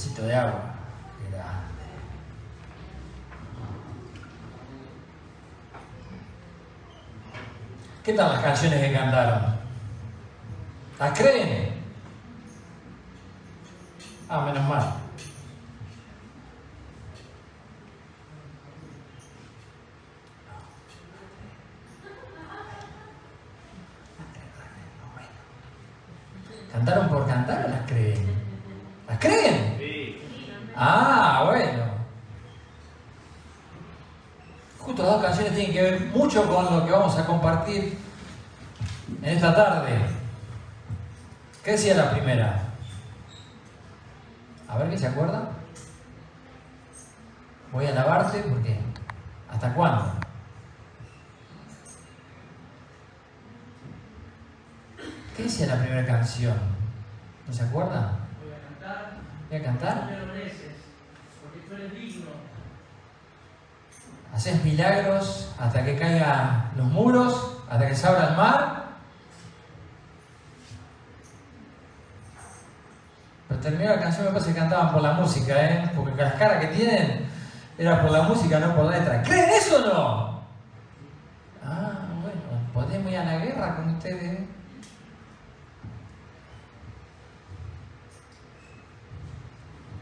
vasito de agua. Grande. ¿Qué tal las canciones que cantaron? ¿Las creen? Ah, menos mal. ¿Cantaron por cantar o las creen? ¿Las creen? Sí. Ah, bueno. Justo las dos canciones tienen que ver mucho con lo que vamos a compartir en esta tarde. ¿Qué decía la primera? A ver, ¿qué se acuerda? Voy a lavarte, ¿por qué? ¿Hasta cuándo? ¿Qué decía la primera canción? ¿No se acuerda? Voy a cantar. ¿Voy a cantar? Tú me lo mereces, porque tú eres digno. Haces milagros hasta que caigan los muros, hasta que se abra el mar. Pero terminó la canción, me parece que cantaban por la música, porque las caras que tienen era por la música, no por la letra. ¿Creen eso o no? Ah, bueno, podemos ir a la guerra con ustedes.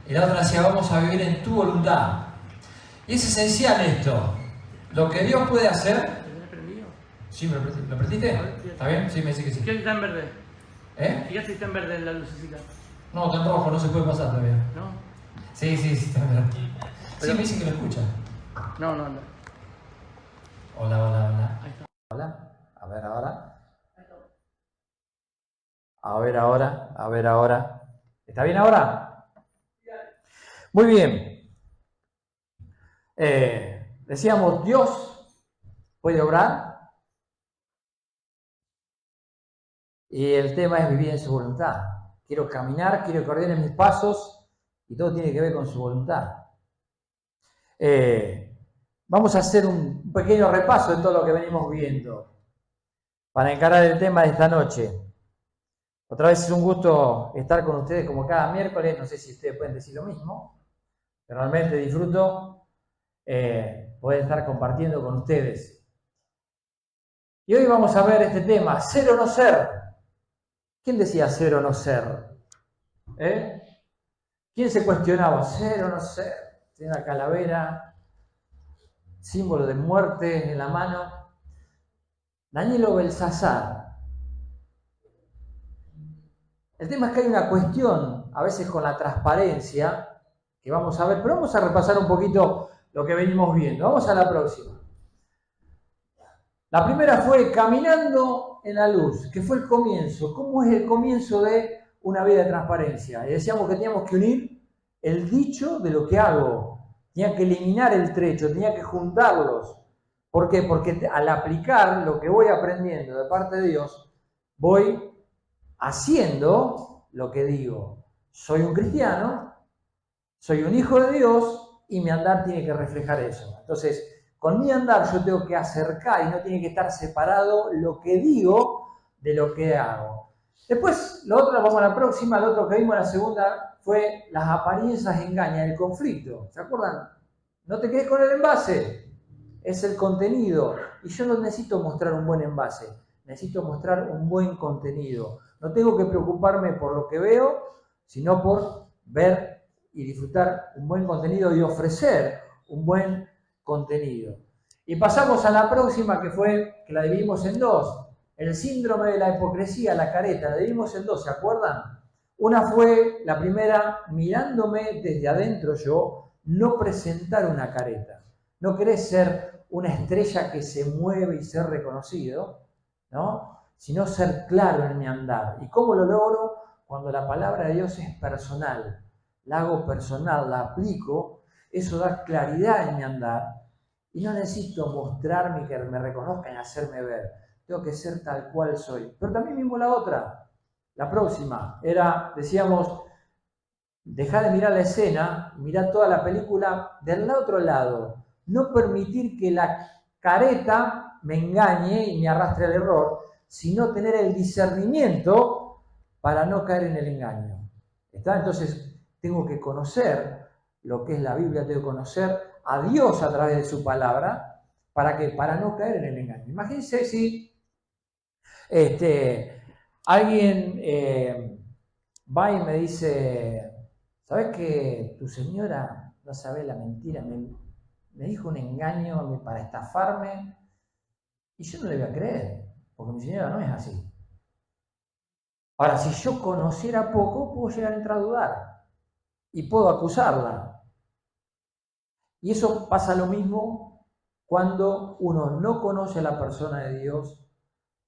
Y la otra decía, vamos a vivir en tu voluntad. Y es esencial esto. Lo que Dios puede hacer. ¿Lo tenés prendido? Sí, ¿lo prendiste? ¿Está bien? Sí, me dice que sí. ¿Qué está en verde? ¿Eh? ¿Qué está en verde la lucecita? No, está en rojo, no se puede pasar todavía. ¿No? Sí, está en rojo. Sí, Pero- me dice que lo escucha. No, no, no. Hola. Ahí está. Hola. A ver ahora. ¿Está bien ahora? Muy bien. Decíamos, Dios puede obrar y el tema es vivir en su voluntad. Quiero caminar, quiero que ordene mis pasos y todo tiene que ver con su voluntad. Vamos a hacer un pequeño repaso de todo lo que venimos viendo para encarar el tema de esta noche. Otra vez es un gusto estar con ustedes como cada miércoles. No sé si ustedes pueden decir lo mismo, pero realmente disfruto poder estar compartiendo con ustedes. Y hoy vamos a ver este tema, ser o no ser. ¿Quién decía ser o no ser? ¿Quién se cuestionaba ser o no ser? Tiene una calavera, símbolo de muerte en la mano. Daniel o Belsasar. El tema es que hay una cuestión, a veces con la transparencia, que vamos a ver, pero vamos a repasar un poquito lo que venimos viendo. Vamos a la próxima. La primera fue caminando en la luz, que fue el comienzo. ¿Cómo es el comienzo de una vida de transparencia? Y decíamos que teníamos que unir el dicho de lo que hago. Tenía que eliminar el trecho, tenía que juntarlos. ¿Por qué? Porque al aplicar lo que voy aprendiendo de parte de Dios, voy haciendo lo que digo. Soy un cristiano, soy un hijo de Dios y mi andar tiene que reflejar eso. Entonces, con mi andar yo tengo que acercar y no tiene que estar separado lo que digo de lo que hago. Después, lo otro, vamos a la próxima, lo otro que vimos en la segunda fue las apariencias engañan, el conflicto. ¿Se acuerdan? No te quedes con el envase, es el contenido. Y yo no necesito mostrar un buen envase, necesito mostrar un buen contenido. No tengo que preocuparme por lo que veo, sino por ver y disfrutar un buen contenido y ofrecer un buen contenido. Y pasamos a la próxima, que fue, que la dividimos en dos, el síndrome de la hipocresía, la careta, la dividimos en dos, ¿se acuerdan? Una fue, la primera, mirándome desde adentro yo, no presentar una careta. No querés ser una estrella que se mueve y ser reconocido, ¿no? Sino ser claro en mi andar. ¿Y cómo lo logro? Cuando la palabra de Dios es personal, la hago personal, la aplico, eso da claridad en mi andar y no necesito mostrarme y que me reconozcan y hacerme ver. Tengo que ser tal cual soy. Pero también vimos la otra, la próxima, era, decíamos, dejar de mirar la escena, mirar toda la película del otro lado. No permitir que la careta me engañe y me arrastre al error, sino tener el discernimiento para no caer en el engaño. ¿Está? Entonces, tengo que conocer lo que es la Biblia, tengo que conocer a Dios a través de su palabra, ¿para qué? Para no caer en el engaño. Imagínense si alguien va y me dice, ¿sabes que tu señora no sabe la mentira? Me dijo un engaño para estafarme y yo no le voy a creer, porque mi señora no es así. Ahora, si yo conociera poco, puedo llegar a entrar a dudar y puedo acusarla. Y eso pasa lo mismo cuando uno no conoce a la persona de Dios,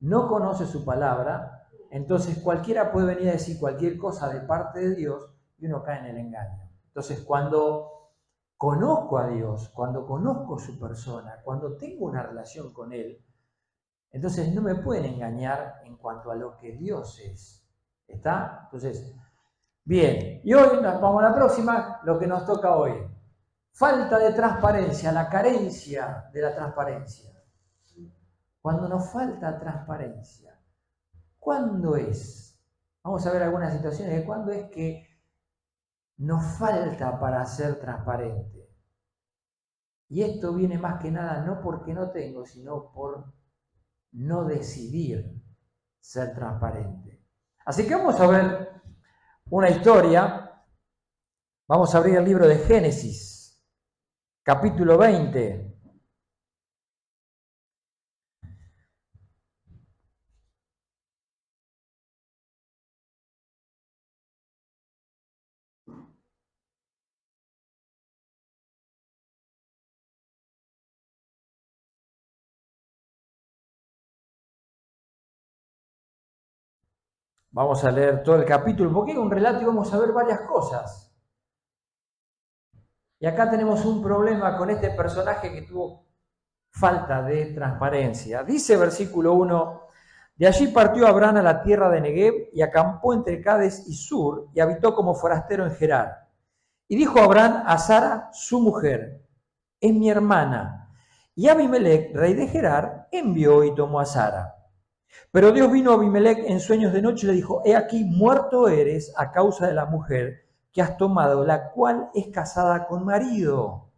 no conoce su palabra, entonces cualquiera puede venir a decir cualquier cosa de parte de Dios y uno cae en el engaño. Entonces, cuando conozco a Dios, cuando conozco su persona, cuando tengo una relación con Él, entonces no me pueden engañar en cuanto a lo que Dios es. ¿Está? Entonces, bien. Y hoy vamos a la próxima, lo que nos toca hoy. Falta de transparencia, la carencia de la transparencia. Cuando nos falta transparencia, ¿cuándo es? Vamos a ver algunas situaciones de cuándo es que nos falta para ser transparente. Y esto viene más que nada no porque no tengo, sino por no decidir ser transparente. Así que vamos a ver una historia. Vamos a abrir el libro de Génesis, capítulo 20. Vamos a leer todo el capítulo, porque es un relato y vamos a ver varias cosas. Y acá tenemos un problema con este personaje que tuvo falta de transparencia. Dice versículo 1, de allí partió Abraham a la tierra de Negev y acampó entre Cades y Sur y habitó como forastero en Gerar. Y dijo Abraham a Sara, su mujer, es mi hermana. Y Abimelech, rey de Gerar, envió y tomó a Sara. Pero Dios vino a Abimelech en sueños de noche y le dijo, he aquí muerto eres a causa de la mujer que has tomado, la cual es casada con marido.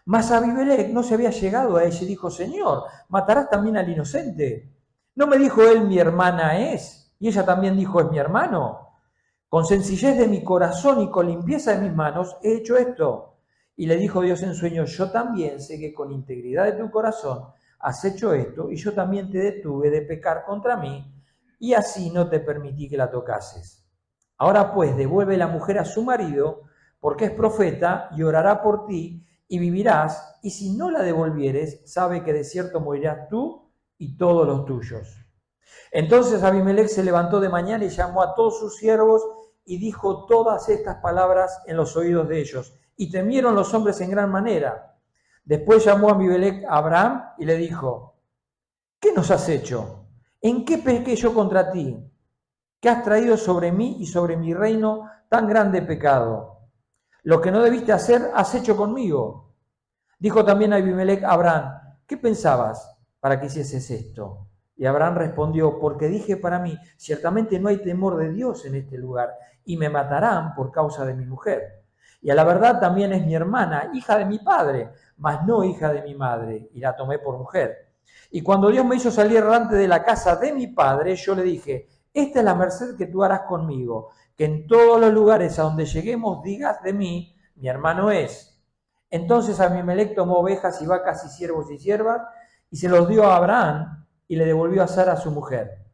Mas Abimelech no se había llegado a ella y dijo, Señor, ¿matarás también al inocente? ¿No me dijo él, mi hermana es? Y ella también dijo, es mi hermano. Con sencillez de mi corazón y con limpieza de mis manos he hecho esto. Y le dijo Dios en sueños, yo también sé que con integridad de tu corazón has hecho esto, y yo también te detuve de pecar contra mí, y así no te permití que la tocases. Ahora pues, devuelve la mujer a su marido, porque es profeta, y orará por ti, y vivirás, y si no la devolvieres, sabe que de cierto morirás tú y todos los tuyos. Entonces Abimelech se levantó de mañana y llamó a todos sus siervos, y dijo todas estas palabras en los oídos de ellos, y temieron los hombres en gran manera. Después llamó a Abimelech a Abraham y le dijo, ¿qué nos has hecho? ¿En qué pequé yo contra ti? ¿Qué has traído sobre mí y sobre mi reino tan grande pecado? Lo que no debiste hacer, has hecho conmigo. Dijo también Abimelech a Abraham, ¿qué pensabas para que hicieses esto? Y Abraham respondió, porque dije para mí, ciertamente no hay temor de Dios en este lugar, y me matarán por causa de mi mujer. Y a la verdad también es mi hermana, hija de mi padre, mas no hija de mi madre, y la tomé por mujer. Y cuando Dios me hizo salir errante de la casa de mi padre, yo le dije, esta es la merced que tú harás conmigo, que en todos los lugares a donde lleguemos digas de mí, mi hermano es. Entonces Abimelech tomó ovejas y vacas y siervos y siervas, y se los dio a Abraham, y le devolvió a Sara su mujer.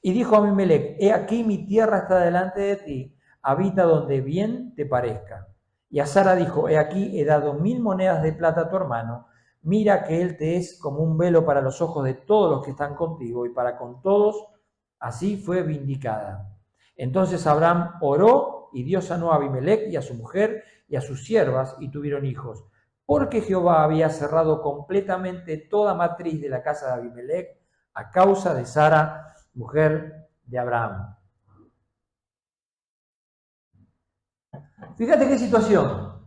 Y dijo a Abimelech, he aquí mi tierra está delante de ti, habita donde bien te parezca. Y a Sara dijo, he aquí he dado 1000 monedas de plata a tu hermano, mira que él te es como un velo para los ojos de todos los que están contigo y para con todos, así fue vindicada. Entonces Abraham oró y Dios sanó a Abimelech y a su mujer y a sus siervas y tuvieron hijos, porque Jehová había cerrado completamente toda matriz de la casa de Abimelech a causa de Sara, mujer de Abraham. Fíjate qué situación.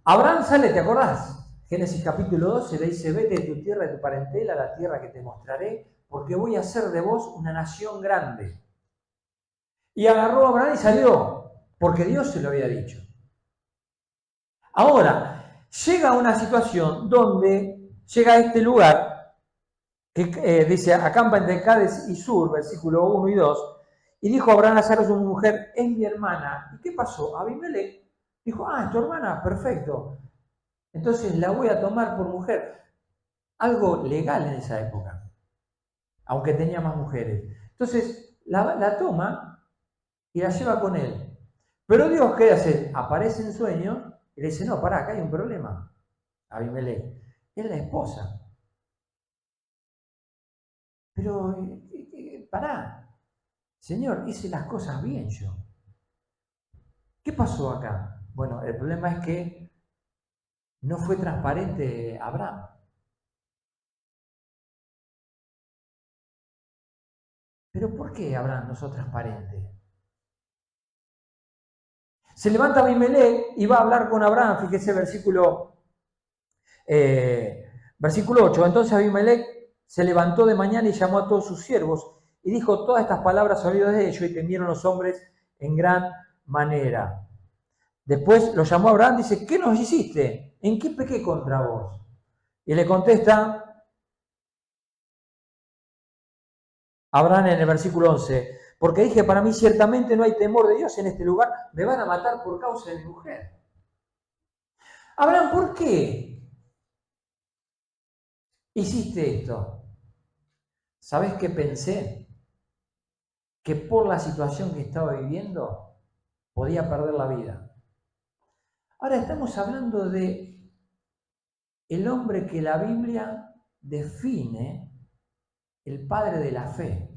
Abraham sale, ¿te acordás? Génesis capítulo 12 le dice, vete de tu tierra, de tu parentela, a la tierra que te mostraré, porque voy a hacer de vos una nación grande. Y agarró a Abraham y salió, porque Dios se lo había dicho. Ahora, llega a una situación donde llega a este lugar, que dice, acampa entre Cades y Sur, versículo 1 y 2, y dijo Abraham a Sara, su mujer, es mi hermana. ¿Y qué pasó? Abimelech dijo, es tu hermana, perfecto. Entonces la voy a tomar por mujer. Algo legal en esa época, aunque tenía más mujeres. Entonces la toma y la lleva con él. Pero Dios, ¿qué hace? Aparece en sueño y le dice, no, pará, acá hay un problema. Abimelech, es la esposa. Pero, pará, Señor, hice las cosas bien yo. ¿Qué pasó acá? Bueno, el problema es que no fue transparente Abraham. ¿Pero por qué Abraham no fue transparente? Se levanta Abimelech y va a hablar con Abraham, fíjese versículo 8. Entonces Abimelech se levantó de mañana y llamó a todos sus siervos y dijo todas estas palabras al oído de ellos y temieron los hombres en gran manera. Después lo llamó a Abraham y dice, ¿qué nos hiciste? ¿En qué pequé contra vos? Y le contesta Abraham en el versículo 11, porque dije, para mí ciertamente no hay temor de Dios en este lugar, me van a matar por causa de mi mujer. Abraham, ¿por qué hiciste esto? ¿Sabes qué pensé? Que por la situación que estaba viviendo podía perder la vida. Ahora estamos hablando de el hombre que la Biblia define el padre de la fe.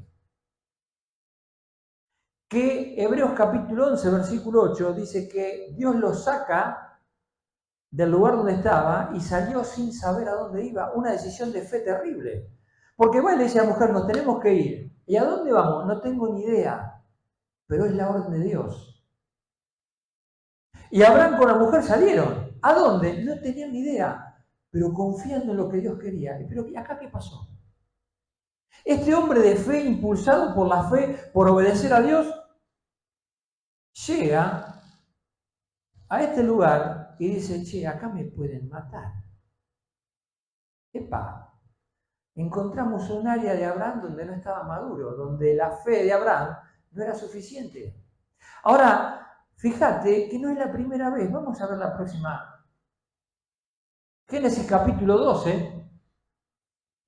Que Hebreos capítulo 11, versículo 8 dice que Dios lo saca del lugar donde estaba y salió sin saber a dónde iba. Una decisión de fe terrible. Porque va y le dice a la mujer, nos tenemos que ir. ¿Y a dónde vamos? No tengo ni idea. Pero es la orden de Dios. Y Abraham con la mujer salieron. ¿A dónde? No tenían ni idea. Pero confiando en lo que Dios quería. Pero ¿acá qué pasó? Este hombre de fe, impulsado por la fe, por obedecer a Dios, llega a este lugar y dice, che, acá me pueden matar. Epa, encontramos un área de Abraham donde no estaba maduro, donde la fe de Abraham no era suficiente. Ahora, fíjate que no es la primera vez, vamos a ver la próxima. Génesis capítulo 12,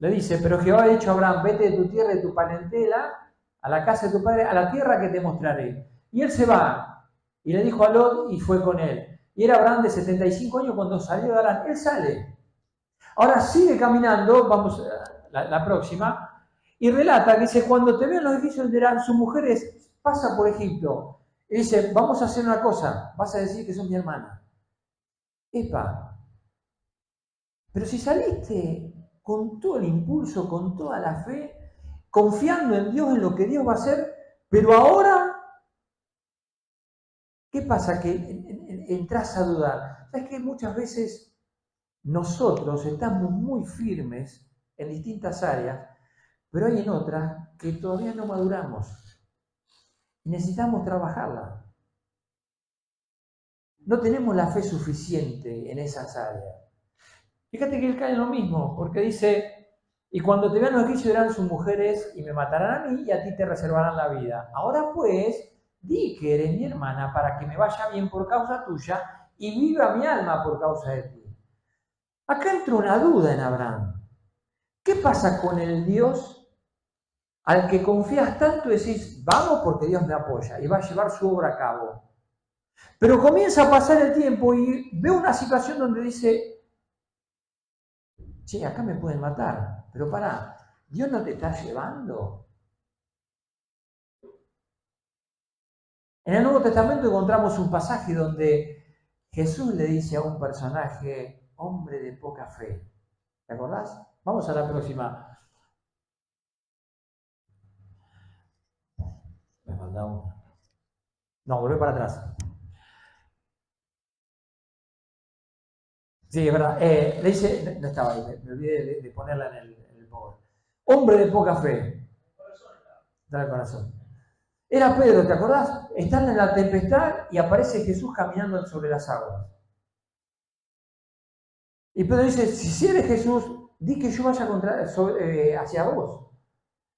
le dice, pero Jehová ha dicho a Abraham, vete de tu tierra y de tu parentela, a la casa de tu padre, a la tierra que te mostraré. Y él se va, y le dijo a Lot, y fue con él. Y era Abraham de 75 años cuando salió de Arán. Él sale. Ahora sigue caminando, vamos a la próxima, y relata que dice, cuando te vean los egipcios dirán, su mujer pasa por Egipto. Y dice, vamos a hacer una cosa, vas a decir que son mi hermana. Epa, pero si saliste con todo el impulso, con toda la fe, confiando en Dios, en lo que Dios va a hacer, pero ahora, ¿qué pasa? Que entras a dudar. ¿Sabes que muchas veces nosotros estamos muy firmes en distintas áreas, pero hay en otras que todavía no maduramos y necesitamos trabajarla? No tenemos la fe suficiente en esas áreas. Fíjate que él cae en lo mismo, porque dice, y cuando te vean los egipcios dirán sus mujeres y me matarán a mí y a ti te reservarán la vida. Ahora pues, di que eres mi hermana para que me vaya bien por causa tuya y viva mi alma por causa de ti. Acá entra una duda en Abraham. ¿Qué pasa con el Dios al que confías tanto y decís, vamos porque Dios me apoya y va a llevar su obra a cabo? Pero comienza a pasar el tiempo y ve una situación donde dice, che, acá me pueden matar, pero pará, ¿Dios no te está llevando? En el Nuevo Testamento encontramos un pasaje donde Jesús le dice a un personaje, hombre de poca fe. ¿Te acordás? Vamos a la próxima. Me falta uno. No, volvé para atrás. Sí, es verdad. Le dice, no estaba ahí, me olvidé de ponerla en el power. Hombre de poca fe. Da el corazón. Era Pedro, ¿te acordás? Están en la tempestad y aparece Jesús caminando sobre las aguas. Y Pedro dice, si eres Jesús, di que yo vaya hacia vos.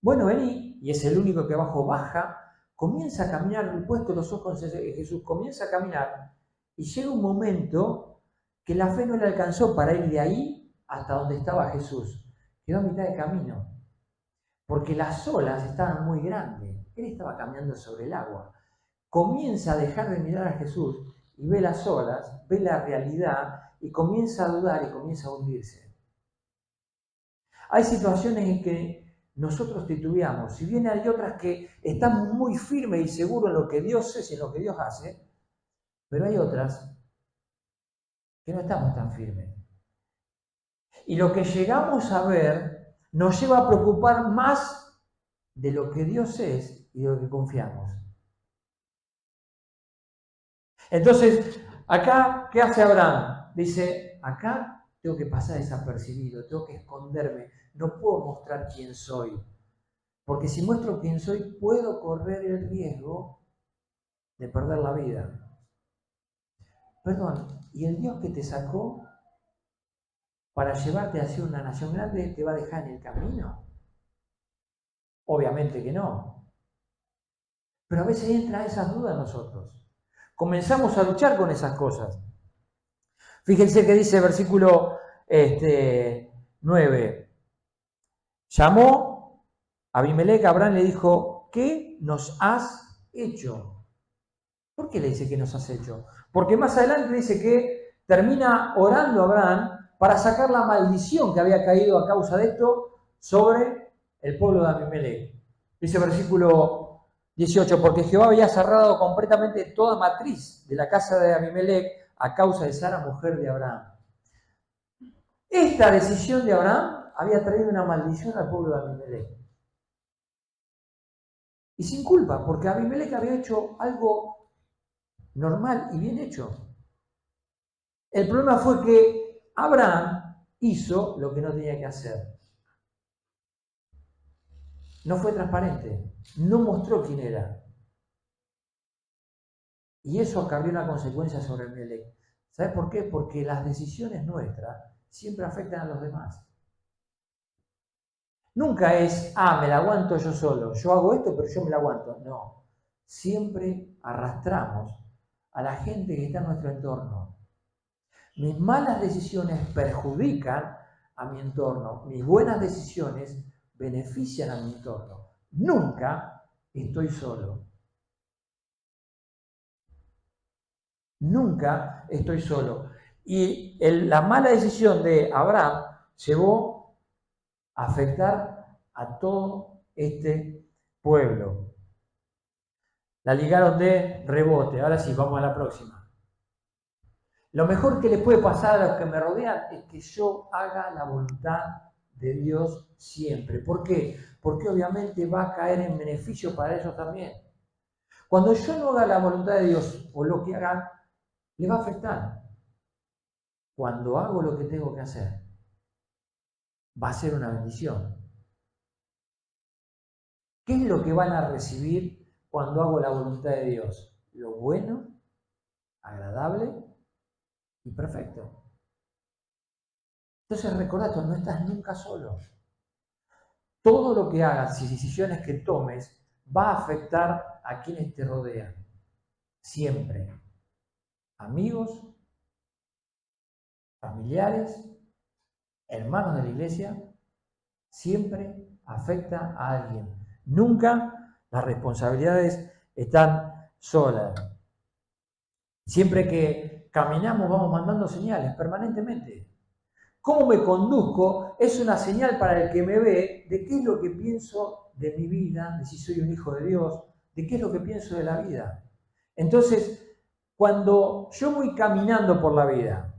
Bueno, vení. Y es el único que abajo baja, comienza a caminar, puesto los ojos en Jesús, comienza a caminar. Y llega un momento que la fe no le alcanzó para ir de ahí hasta donde estaba Jesús. Quedó a mitad de camino. Porque las olas estaban muy grandes. Él estaba caminando sobre el agua. Comienza a dejar de mirar a Jesús y ve las olas, ve la realidad y comienza a dudar y comienza a hundirse. Hay situaciones en que nosotros titubeamos, si bien hay otras que estamos muy firmes y seguros en lo que Dios es y en lo que Dios hace, pero hay otras que no estamos tan firmes. Y lo que llegamos a ver nos lleva a preocupar más de lo que Dios es y de lo que confiamos. Entonces, acá, ¿qué hace Abraham? Dice, acá tengo que pasar desapercibido, tengo que esconderme, no puedo mostrar quién soy. Porque si muestro quién soy, puedo correr el riesgo de perder la vida. Perdón, ¿y el Dios que te sacó para llevarte hacia una nación grande te va a dejar en el camino? Obviamente que no. Pero a veces entra esas dudas en nosotros. Comenzamos a luchar con esas cosas. Fíjense que dice versículo 9. Llamó a Abimelec, Abraham le dijo, ¿qué nos has hecho? ¿Por qué le dice que nos has hecho? Porque más adelante dice que termina orando a Abraham para sacar la maldición que había caído a causa de esto sobre el pueblo de Abimelec. Dice versículo 18, porque Jehová había cerrado completamente toda matriz de la casa de Abimelec a causa de Sara, mujer de Abraham. Esta decisión de Abraham había traído una maldición al pueblo de Abimelec. Y sin culpa, porque Abimelec había hecho algo normal y bien hecho. El problema fue que Abraham hizo lo que no tenía que hacer. No fue transparente, no mostró quién era. Y eso acarreó una consecuencia sobre Abimelec. ¿Sabes por qué? Porque las decisiones nuestras siempre afectan a los demás. Nunca es, me la aguanto yo solo, yo hago esto, pero yo me la aguanto. No, siempre arrastramos a la gente que está en nuestro entorno. Mis malas decisiones perjudican a mi entorno, mis buenas decisiones benefician a mi entorno. Nunca estoy solo. Nunca estoy solo. Y la mala decisión de Abraham llevó a afectar a todo este pueblo. La ligaron de rebote. Ahora sí, vamos a la próxima. Lo mejor que le puede pasar a los que me rodean es que yo haga la voluntad de Dios siempre. ¿Por qué? Porque obviamente va a caer en beneficio para ellos también. Cuando yo no haga la voluntad de Dios o lo que haga, le va a afectar. Cuando hago lo que tengo que hacer, va a ser una bendición. ¿Qué es lo que van a recibir cuando hago la voluntad de Dios? Lo bueno, agradable y perfecto. Entonces recordá esto, no estás nunca solo. Todo lo que hagas y decisiones que tomes va a afectar a quienes te rodean. Siempre. Amigos, familiares, hermanos de la iglesia, siempre afecta a alguien. Nunca las responsabilidades están solas. Siempre que caminamos vamos mandando señales permanentemente. Cómo me conduzco es una señal para el que me ve de qué es lo que pienso de mi vida, de si soy un hijo de Dios, de qué es lo que pienso de la vida. Entonces, cuando yo voy caminando por la vida,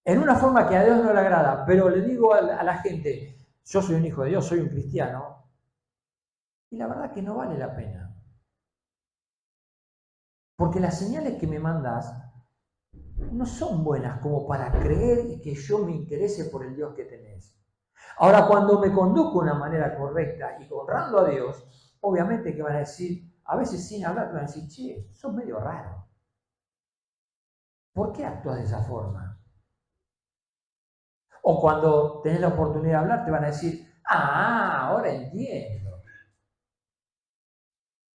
en una forma que a Dios no le agrada, pero le digo a la gente, yo soy un hijo de Dios, soy un cristiano, y la verdad que no vale la pena. Porque las señales que me mandas no son buenas como para creer y que yo me interese por el Dios que tenés. Ahora, cuando me conduzco de una manera correcta y honrando a Dios, obviamente que van a decir, a veces sin hablar, te van a decir, che, sos medio raro. ¿Por qué actúas de esa forma? O cuando tenés la oportunidad de hablar, te van a decir, ahora entiendo.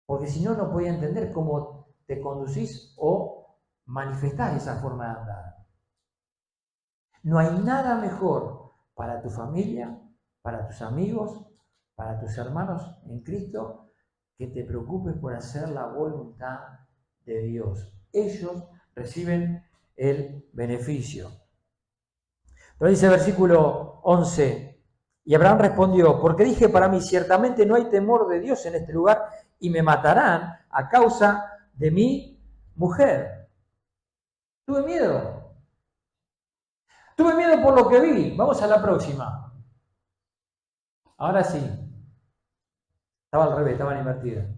Porque si no, no podía entender cómo te conducís o manifestás esa forma de andar. No hay nada mejor para tu familia, para tus amigos, para tus hermanos en Cristo, que te preocupes por hacer la voluntad de Dios. Ellos reciben el beneficio. Pero dice el versículo 11, y Abraham respondió, porque dije para mí, ciertamente no hay temor de Dios en este lugar y me matarán a causa de mi mujer. Tuve miedo. Tuve miedo por lo que vi. Vamos a la próxima. Ahora sí. Estaba al revés, estaban invertidas.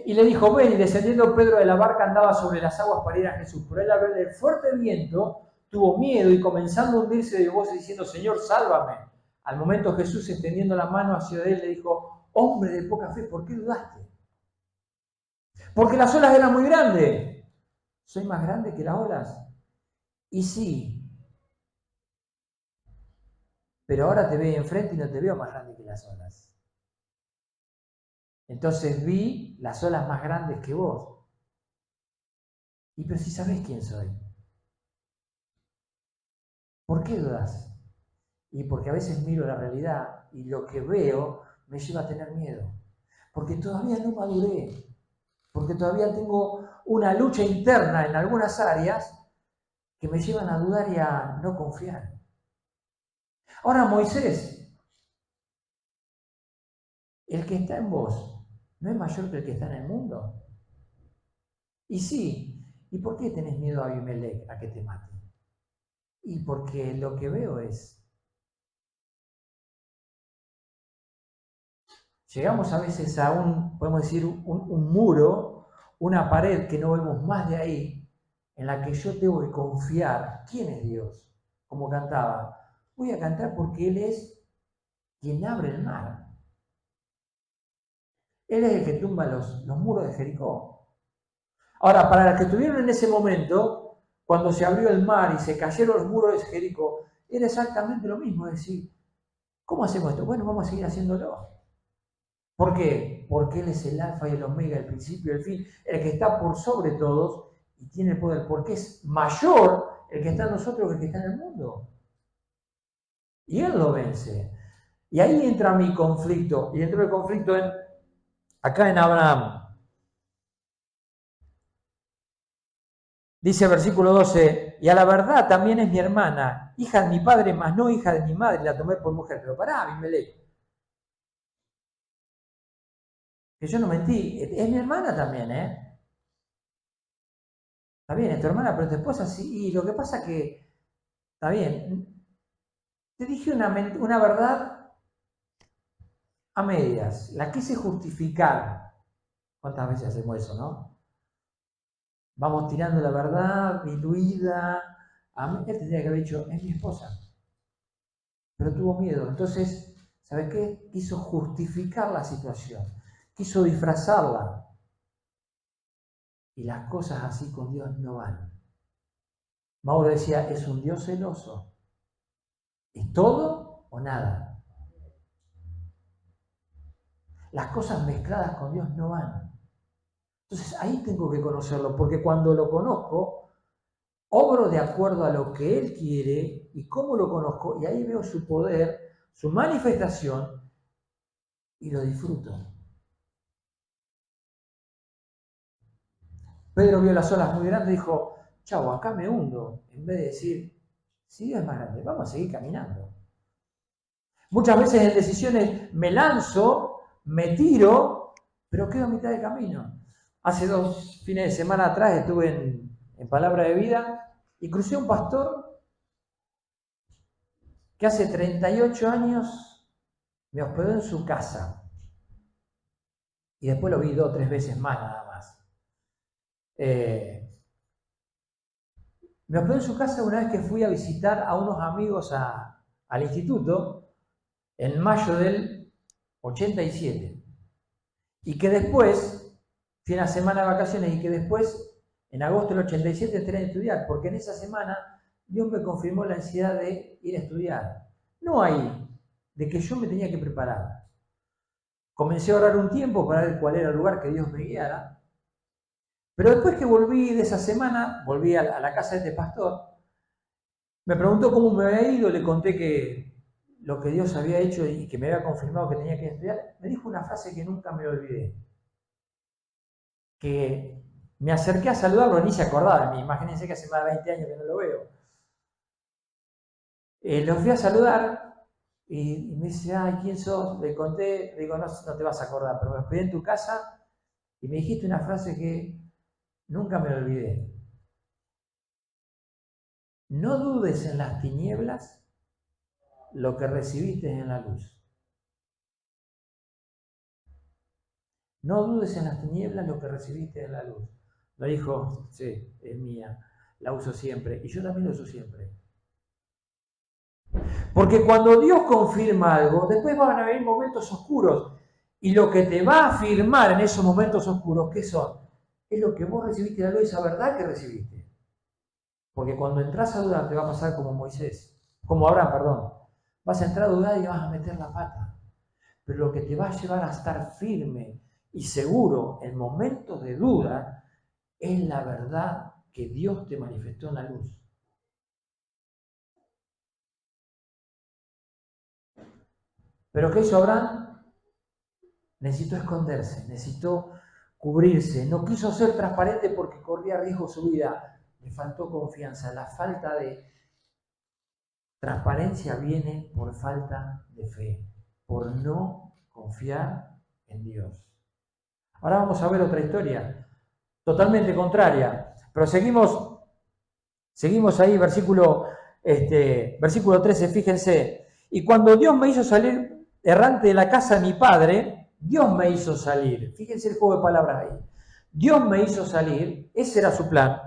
Y le dijo, ven, y descendiendo Pedro de la barca andaba sobre las aguas para ir a Jesús. Pero él al ver el fuerte viento tuvo miedo y comenzando a hundirse de voz diciendo, Señor, sálvame. Al momento Jesús, extendiendo la mano hacia él, le dijo, hombre de poca fe, ¿por qué dudaste? Porque las olas eran muy grandes. ¿Soy más grande que las olas? Y sí, pero ahora te veo enfrente y no te veo más grande que las olas. Entonces vi las olas más grandes que vos. Y pero si sabés quién soy. ¿Por qué dudas? Y porque a veces miro la realidad y lo que veo me lleva a tener miedo. Porque todavía no maduré. Porque todavía tengo una lucha interna en algunas áreas que me llevan a dudar y a no confiar. Ahora Moisés, el que está en vos, ¿no es mayor que el que está en el mundo? Y sí, ¿y por qué tenés miedo a Abimelech a que te mate? Y porque lo que veo es, llegamos a veces a podemos decir, un muro, una pared que no vemos más de ahí, en la que yo tengo que confiar. ¿Quién es Dios? Como cantaba, voy a cantar porque Él es quien abre el mar. Él es el que tumba los muros de Jericó. Ahora, para los que estuvieron en ese momento, cuando se abrió el mar y se cayeron los muros de Jericó, era exactamente lo mismo, es decir, ¿cómo hacemos esto? Bueno, vamos a seguir haciéndolo. ¿Por qué? Porque Él es el alfa y el omega, el principio y el fin, el que está por sobre todos y tiene el poder, porque es mayor el que está en nosotros que el que está en el mundo. Y Él lo vence. Y ahí entra mi conflicto, y entró el conflicto acá en Abraham. Dice el versículo 12, y a la verdad también es mi hermana, hija de mi padre, mas no hija de mi madre, la tomé por mujer. Pero pará, Abimelech, que yo no mentí, es mi hermana también, ¿eh? Está bien, es tu hermana, pero tu esposa sí, y lo que pasa que, está bien, te dije una verdad a medias, la quise justificar. ¿Cuántas veces hacemos eso, no? Vamos tirando la verdad, diluida. Él tendría que haber dicho, es mi esposa. Pero tuvo miedo. Entonces, ¿sabes qué? Quiso justificar la situación. Quiso disfrazarla. Y las cosas así con Dios no van. Mauro decía, es un Dios celoso. ¿Es todo o nada? Las cosas mezcladas con Dios no van. Entonces ahí tengo que conocerlo, porque cuando lo conozco, obro de acuerdo a lo que Él quiere y cómo lo conozco, y ahí veo su poder, su manifestación, y lo disfruto. Pedro vio las olas muy grandes y dijo, chau, acá me hundo, en vez de decir, si Dios es más grande, vamos a seguir caminando. Muchas veces en decisiones me lanzo, me tiro, pero quedo a mitad de camino. Hace 2 fines de semana atrás estuve en Palabra de Vida y crucé a un pastor que hace 38 años me hospedó en su casa. Y después lo vi 2 o 3 veces más nada más. Me hospedó en su casa una vez que fui a visitar a unos amigos al instituto en mayo del 87. Y que después, fui una semana de vacaciones y que después, en agosto del 87, entré a estudiar, porque en esa semana Dios me confirmó la ansiedad de ir a estudiar. No ahí, de que yo me tenía que preparar. Comencé a orar un tiempo para ver cuál era el lugar que Dios me guiara. Pero después que volví de esa semana, volví a la casa de este pastor, me preguntó cómo me había ido, le conté que lo que Dios había hecho y que me había confirmado que tenía que estudiar. Me dijo una frase que nunca me olvidé. Que me acerqué a saludarlo, ni se acordaba de mí. Imagínense que hace más de 20 años que no lo veo. Lo fui a saludar y me dice, ay, ¿quién sos? Le conté, le digo, no te vas a acordar, pero me hospedé en tu casa y me dijiste una frase que nunca me olvidé. No dudes en las tinieblas lo que recibiste en la luz. No dudes en las tinieblas lo que recibiste en la luz. Lo dijo, sí, es mía, la uso siempre. Y yo también lo uso siempre. Porque cuando Dios confirma algo, después van a venir momentos oscuros. Y lo que te va a afirmar en esos momentos oscuros, ¿qué son? Es lo que vos recibiste de la luz, esa verdad que recibiste. Porque cuando entras a dudar te va a pasar como Abraham, perdón. Vas a entrar a dudar y vas a meter la pata. Pero lo que te va a llevar a estar firme y seguro en momentos de duda es la verdad que Dios te manifestó en la luz. ¿Pero qué hizo Abraham? Necesitó esconderse, necesitó cubrirse, no quiso ser transparente porque corría riesgo su vida. Le faltó confianza. La falta de transparencia viene por falta de fe, por no confiar en Dios. Ahora vamos a ver otra historia, totalmente contraria, pero seguimos ahí, versículo 13, fíjense. Y cuando Dios me hizo salir errante de la casa de mi padre, Dios me hizo salir. Fíjense el juego de palabras ahí. Dios me hizo salir, ese era su plan.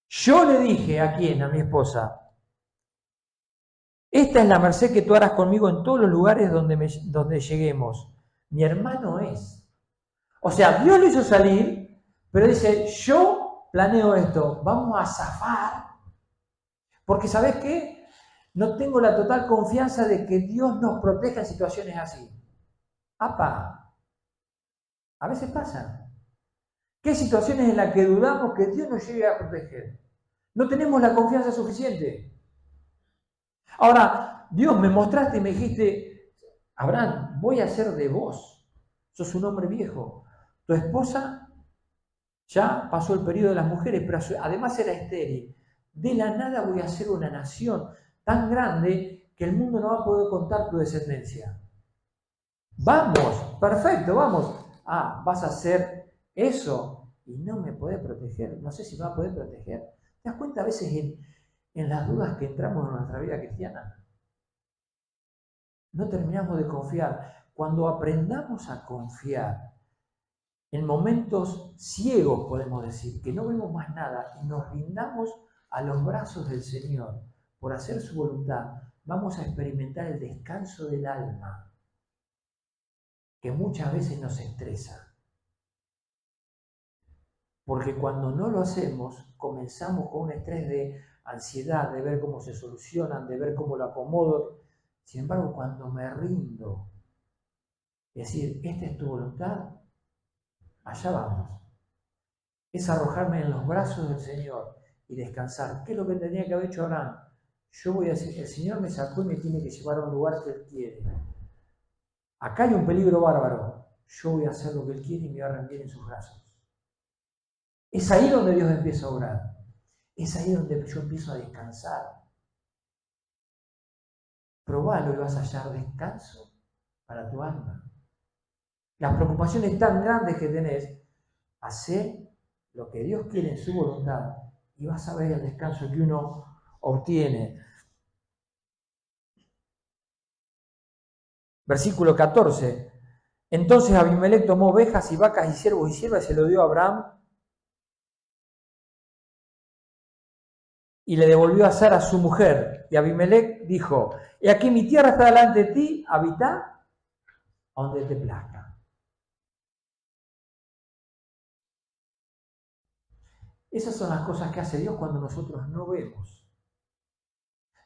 Yo le dije, ¿a quién? A mi esposa. Esta es la merced que tú harás conmigo en todos los lugares donde lleguemos. Mi hermano es. O sea, Dios lo hizo salir, pero dice, yo planeo esto, vamos a zafar. Porque ¿sabes qué? No tengo la total confianza de que Dios nos proteja en situaciones así. ¡Apa! A veces pasa. ¿Qué situaciones en las que dudamos que Dios nos llegue a proteger? No tenemos la confianza suficiente. Ahora, Dios, me mostraste y me dijiste, Abraham, voy a hacer de vos. Sos un hombre viejo. Tu esposa ya pasó el periodo de las mujeres, pero además era estéril. De la nada voy a hacer una nación tan grande que el mundo no va a poder contar tu descendencia. Vamos, perfecto, vamos. Ah, vas a hacer eso y no me podés proteger. No sé si me va a poder proteger. ¿Te das cuenta a veces en las dudas que entramos en nuestra vida cristiana? No terminamos de confiar. Cuando aprendamos a confiar en momentos ciegos, podemos decir, que no vemos más nada y nos rindamos a los brazos del Señor por hacer su voluntad, vamos a experimentar el descanso del alma que muchas veces nos estresa. Porque cuando no lo hacemos, comenzamos con un estrés de ansiedad, de ver cómo se solucionan, de ver cómo lo acomodo. Sin embargo, cuando me rindo, es decir, esta es tu voluntad, allá vamos. Es arrojarme en los brazos del Señor y descansar. ¿Qué es lo que tenía que haber hecho Abraham? Yo voy a decir, el Señor me sacó y me tiene que llevar a un lugar que Él quiere. Acá hay un peligro bárbaro. Yo voy a hacer lo que Él quiere y me voy a rendir en sus brazos. Es ahí donde Dios empieza a obrar. Es ahí donde yo empiezo a descansar. Probalo y vas a hallar descanso para tu alma. Las preocupaciones tan grandes que tenés, hacé lo que Dios quiere en su voluntad y vas a ver el descanso que uno obtiene. Versículo 14. Entonces Abimelech tomó ovejas y vacas y siervos y siervas y se lo dio a Abraham y le devolvió a Sara su mujer. Y Abimelech dijo, he aquí mi tierra está delante de ti, habitá a donde te plazca. Esas son las cosas que hace Dios cuando nosotros no vemos.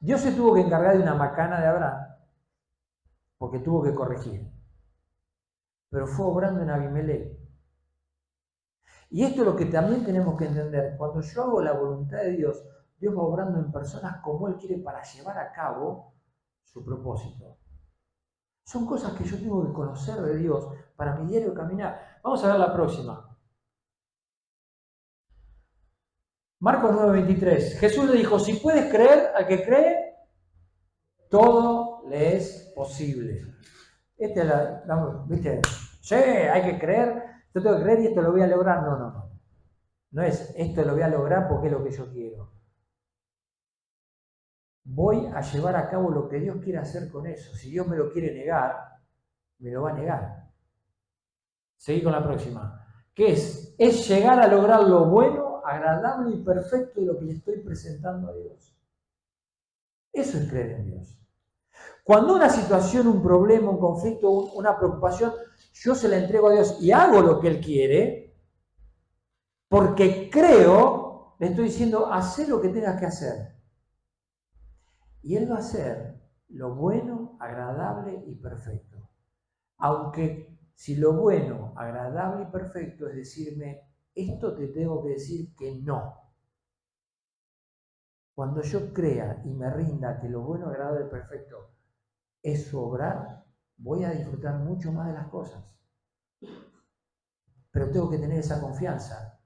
Dios se tuvo que encargar de una macana de Abraham porque tuvo que corregir. Pero fue obrando en Abimelech. Y esto es lo que también tenemos que entender. Cuando yo hago la voluntad de Dios, Dios va obrando en personas como Él quiere para llevar a cabo su propósito. Son cosas que yo tengo que conocer de Dios para mi diario caminar. Vamos a ver la próxima. Marcos 9:23. Jesús le dijo, si puedes creer al que cree, todo le es posible. ¿Viste? Sí, hay que creer, yo tengo que creer y esto lo voy a lograr. No. No es esto lo voy a lograr porque es lo que yo quiero. Voy a llevar a cabo lo que Dios quiere hacer con eso. Si Dios me lo quiere negar, me lo va a negar. Seguí con la próxima. ¿Qué es? Es llegar a lograr lo bueno, agradable y perfecto de lo que le estoy presentando a Dios. Eso es creer en Dios. Cuando una situación, un problema, un conflicto, una preocupación, yo se la entrego a Dios y hago lo que Él quiere, porque creo, le estoy diciendo, haz lo que tengas que hacer. Y Él va a hacer lo bueno, agradable y perfecto. Aunque si lo bueno, agradable y perfecto es decirme, esto te tengo que decir que no. Cuando yo crea y me rinda que lo bueno, agradable y perfecto es su obrar, voy a disfrutar mucho más de las cosas. Pero tengo que tener esa confianza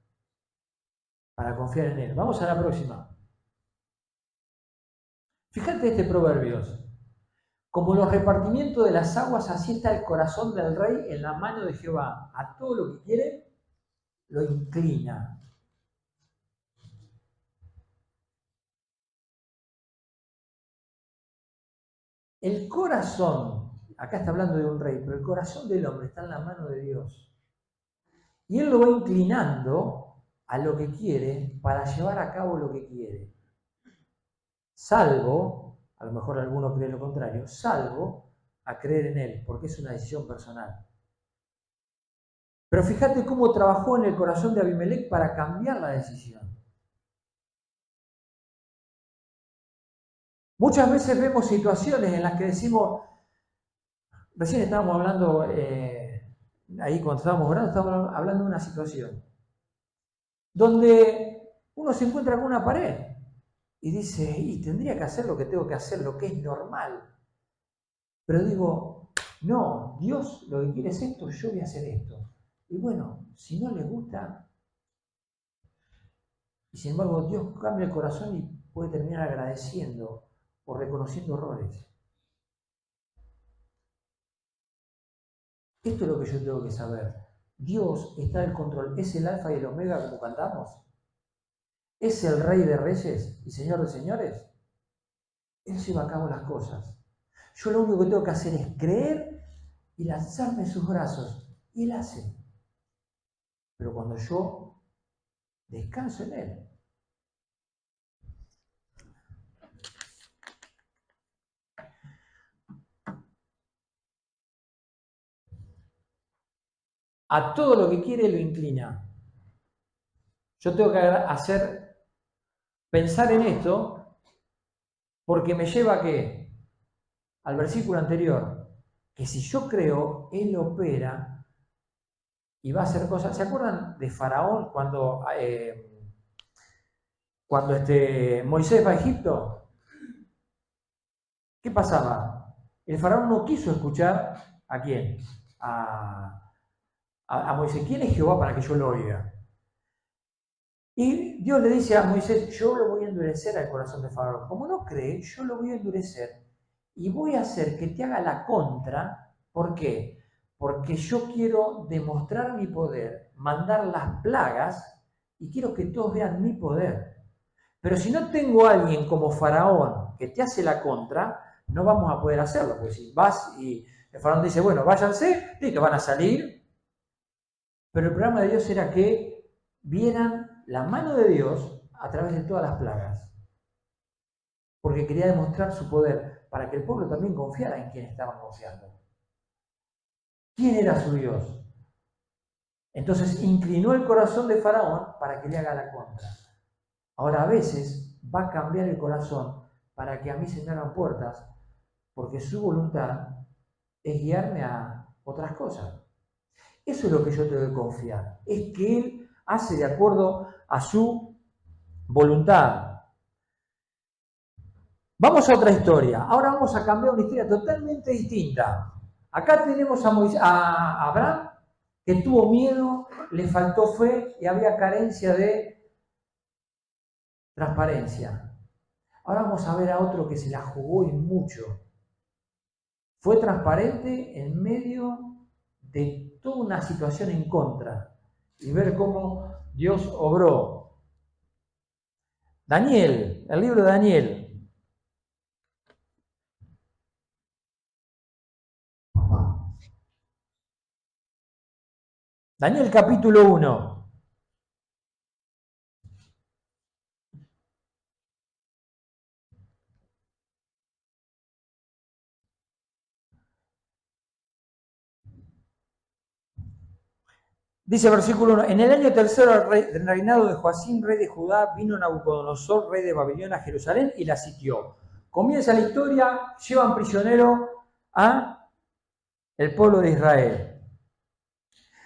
para confiar en Él. Vamos a la próxima. Fíjate este Proverbios. Como los repartimientos de las aguas, así está el corazón del rey en la mano de Jehová. A todo lo que quiere, lo inclina. El corazón, acá está hablando de un rey, pero el corazón del hombre está en la mano de Dios. Y Él lo va inclinando a lo que quiere para llevar a cabo lo que quiere. Salvo, a lo mejor alguno cree lo contrario, salvo a creer en Él, porque es una decisión personal. Pero fíjate cómo trabajó en el corazón de Abimelech para cambiar la decisión. Muchas veces vemos situaciones en las que decimos, recién estábamos hablando, ahí cuando estábamos hablando de una situación, donde uno se encuentra con una pared y dice, y tendría que hacer lo que tengo que hacer, lo que es normal. Pero digo, no, Dios lo que quiere es esto, yo voy a hacer esto. Y bueno, si no les gusta, y sin embargo Dios cambia el corazón y puede terminar agradeciendo o reconociendo errores. Esto es lo que yo tengo que saber. Dios está en el control. ¿Es el alfa y el omega como cantamos? ¿Es el rey de reyes y señor de señores? Él lleva a cabo las cosas. Yo lo único que tengo que hacer es creer y lanzarme en sus brazos. Y Él hace. Pero cuando yo descanso en Él. A todo lo que quiere lo inclina. Yo tengo que pensar en esto, porque me lleva a ¿qué? Al versículo anterior, que si yo creo, Él opera y va a hacer cosas. ¿Se acuerdan de Faraón cuando Moisés va a Egipto? ¿Qué pasaba? El Faraón no quiso escuchar ¿a quién? A Moisés. ¿Quién es Jehová para que yo lo oiga? Y Dios le dice a Moisés, yo lo voy a endurecer al corazón de Faraón. Como no cree, yo lo voy a endurecer y voy a hacer que te haga la contra. ¿Por qué? Porque yo quiero demostrar mi poder, mandar las plagas y quiero que todos vean mi poder. Pero si no tengo a alguien como Faraón que te hace la contra, no vamos a poder hacerlo. Porque si vas y el Faraón dice, bueno, váyanse, listo, van a salir. Pero el programa de Dios era que vieran la mano de Dios a través de todas las plagas. Porque quería demostrar su poder para que el pueblo también confiara en quien estaban confiando. quién era su Dios. Entonces inclinó el corazón de Faraón para que le haga la contra. Ahora a veces va a cambiar el corazón para que a mí se me hagan puertas, porque su voluntad es guiarme a otras cosas. Eso es lo que yo tengo que confiar, es que Él hace de acuerdo a su voluntad. Vamos a otra historia. Ahora vamos a cambiar una historia totalmente distinta. Acá tenemos a Abraham, que tuvo miedo, le faltó fe y había carencia de transparencia. Ahora vamos a ver a otro que se la jugó y mucho. Fue transparente en medio de toda una situación en contra y ver cómo Dios obró. Daniel, el libro de Daniel. Daniel capítulo 1. Dice versículo 1, en el año tercero del reinado de Joacim, rey de Judá, vino Nabucodonosor, rey de Babilonia, a Jerusalén y la sitió. Comienza la historia, llevan prisionero a el pueblo de Israel.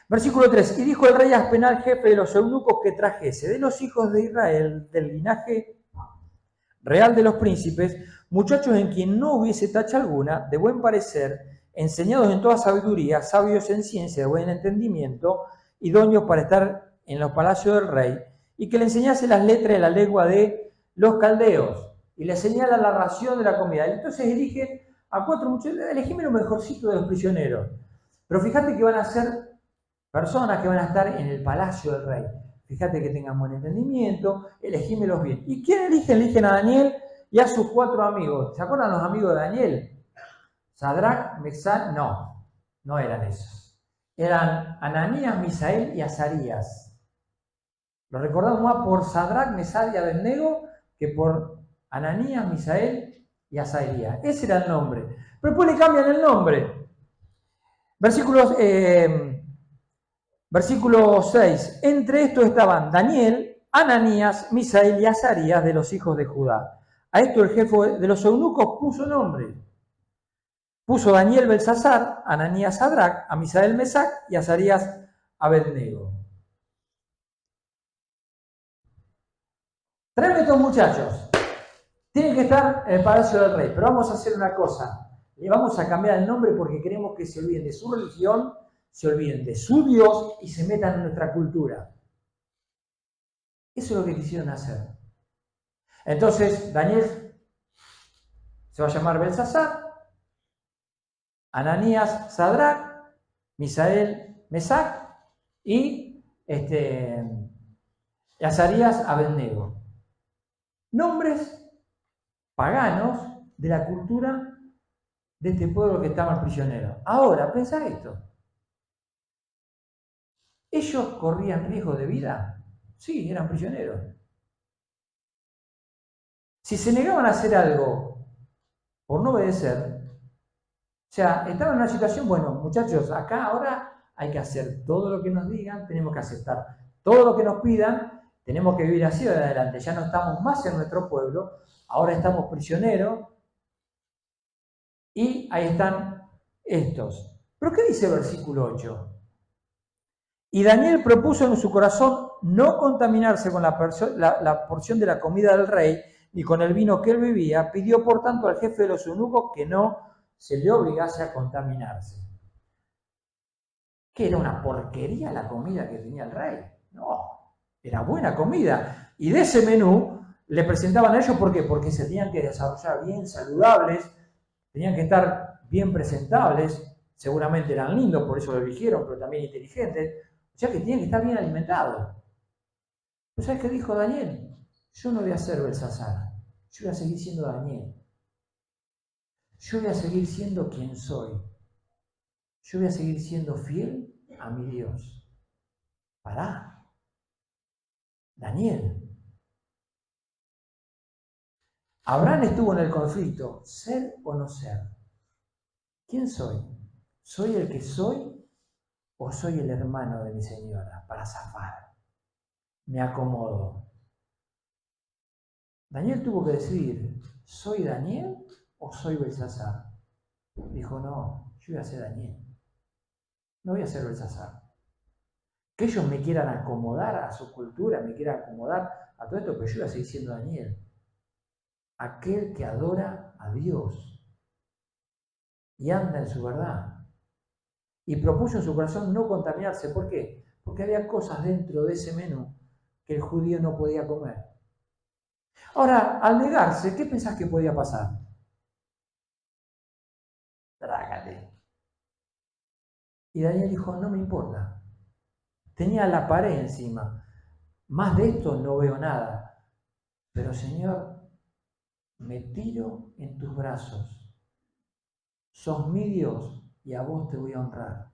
Versículo 3, y dijo el rey a Aspenaz, jefe de los eunucos, que trajese de los hijos de Israel, del linaje real de los príncipes, muchachos en quien no hubiese tacha alguna, de buen parecer, enseñados en toda sabiduría, sabios en ciencia, de buen entendimiento, idóneos para estar en los palacios del rey, y que le enseñase las letras de la lengua de los caldeos, y le señala la ración de la comida. Y entonces eligen a 4 muchachos, elegime lo mejorcito de los prisioneros. Pero fíjate que van a ser personas que van a estar en el palacio del rey. Fíjate que tengan buen entendimiento, elegímelos bien. ¿Y quién eligen? Eligen a Daniel y a sus 4 amigos. ¿Se acuerdan los amigos de Daniel? Sadrac, Mesach, no eran esos. Eran Ananías, Misael y Azarías. Lo recordamos más por Sadrac, Mesach y Abednego que por Ananías, Misael y Azarías. Ese era el nombre. Pero después le cambian el nombre. Versículo 6. Entre estos estaban Daniel, Ananías, Misael y Azarías de los hijos de Judá. A esto el jefe de los eunucos puso nombre. Puso Daniel Belsasar, Ananías Sadrac, a Misael Mesach y a Azarías Abednego. Tráeme estos muchachos. Tienen que estar en el palacio del rey, pero vamos a hacer una cosa. Le vamos a cambiar el nombre porque queremos que se olviden de su religión, se olviden de su Dios y se metan en nuestra cultura. Eso es lo que quisieron hacer. Entonces, Daniel se va a llamar Belsasar, Ananías Sadrac, Misael Mesach y Azarías Abednego. Nombres paganos de la cultura de este pueblo que estaba prisionero. Ahora, pensá esto. ¿Ellos corrían riesgo de vida? Sí, eran prisioneros. Si se negaban a hacer algo por no obedecer, o sea, estaban en una situación, bueno, muchachos, acá ahora hay que hacer todo lo que nos digan, tenemos que aceptar todo lo que nos pidan, tenemos que vivir así de adelante. Ya no estamos más en nuestro pueblo, ahora estamos prisioneros y ahí están estos. ¿Pero qué dice el versículo 8? Y Daniel propuso en su corazón no contaminarse con la porción de la comida del rey ni con el vino que él bebía. Pidió por tanto al jefe de los eunucos que no se le obligase a contaminarse. ¿Qué era una porquería la comida que tenía el rey? No, era buena comida. Y de ese menú le presentaban a ellos, ¿por qué? Porque se tenían que desarrollar bien saludables, tenían que estar bien presentables, seguramente eran lindos, por eso lo eligieron, pero también inteligentes. O sea que tenían que estar bien alimentados. ¿Pero sabes qué dijo Daniel? Yo no voy a ser Belsasar, yo voy a seguir siendo Daniel. Yo voy a seguir siendo quien soy. Yo voy a seguir siendo fiel a mi Dios. Pará. Daniel. Abraham estuvo en el conflicto, ser o no ser. ¿Quién soy? ¿Soy el que soy ¿O soy el hermano de mi señora para zafar? Me acomodo. Daniel tuvo que decidir, ¿soy Daniel o soy Belsasar? Dijo, no, yo voy a ser Daniel. No voy a ser Belsasar. Que ellos me quieran acomodar a su cultura, me quieran acomodar a todo esto, pero yo voy a seguir siendo Daniel. Aquel que adora a Dios y anda en su verdad. Y propuso en su corazón no contaminarse. ¿Por qué? Porque había cosas dentro de ese menú que el judío no podía comer. Ahora, al negarse, ¿qué pensás que podía pasar? Trágate. Y Daniel dijo, no me importa. Tenía la pared encima. Más de esto no veo nada. Pero Señor, me tiro en tus brazos. Sos mi Dios y a vos te voy a honrar.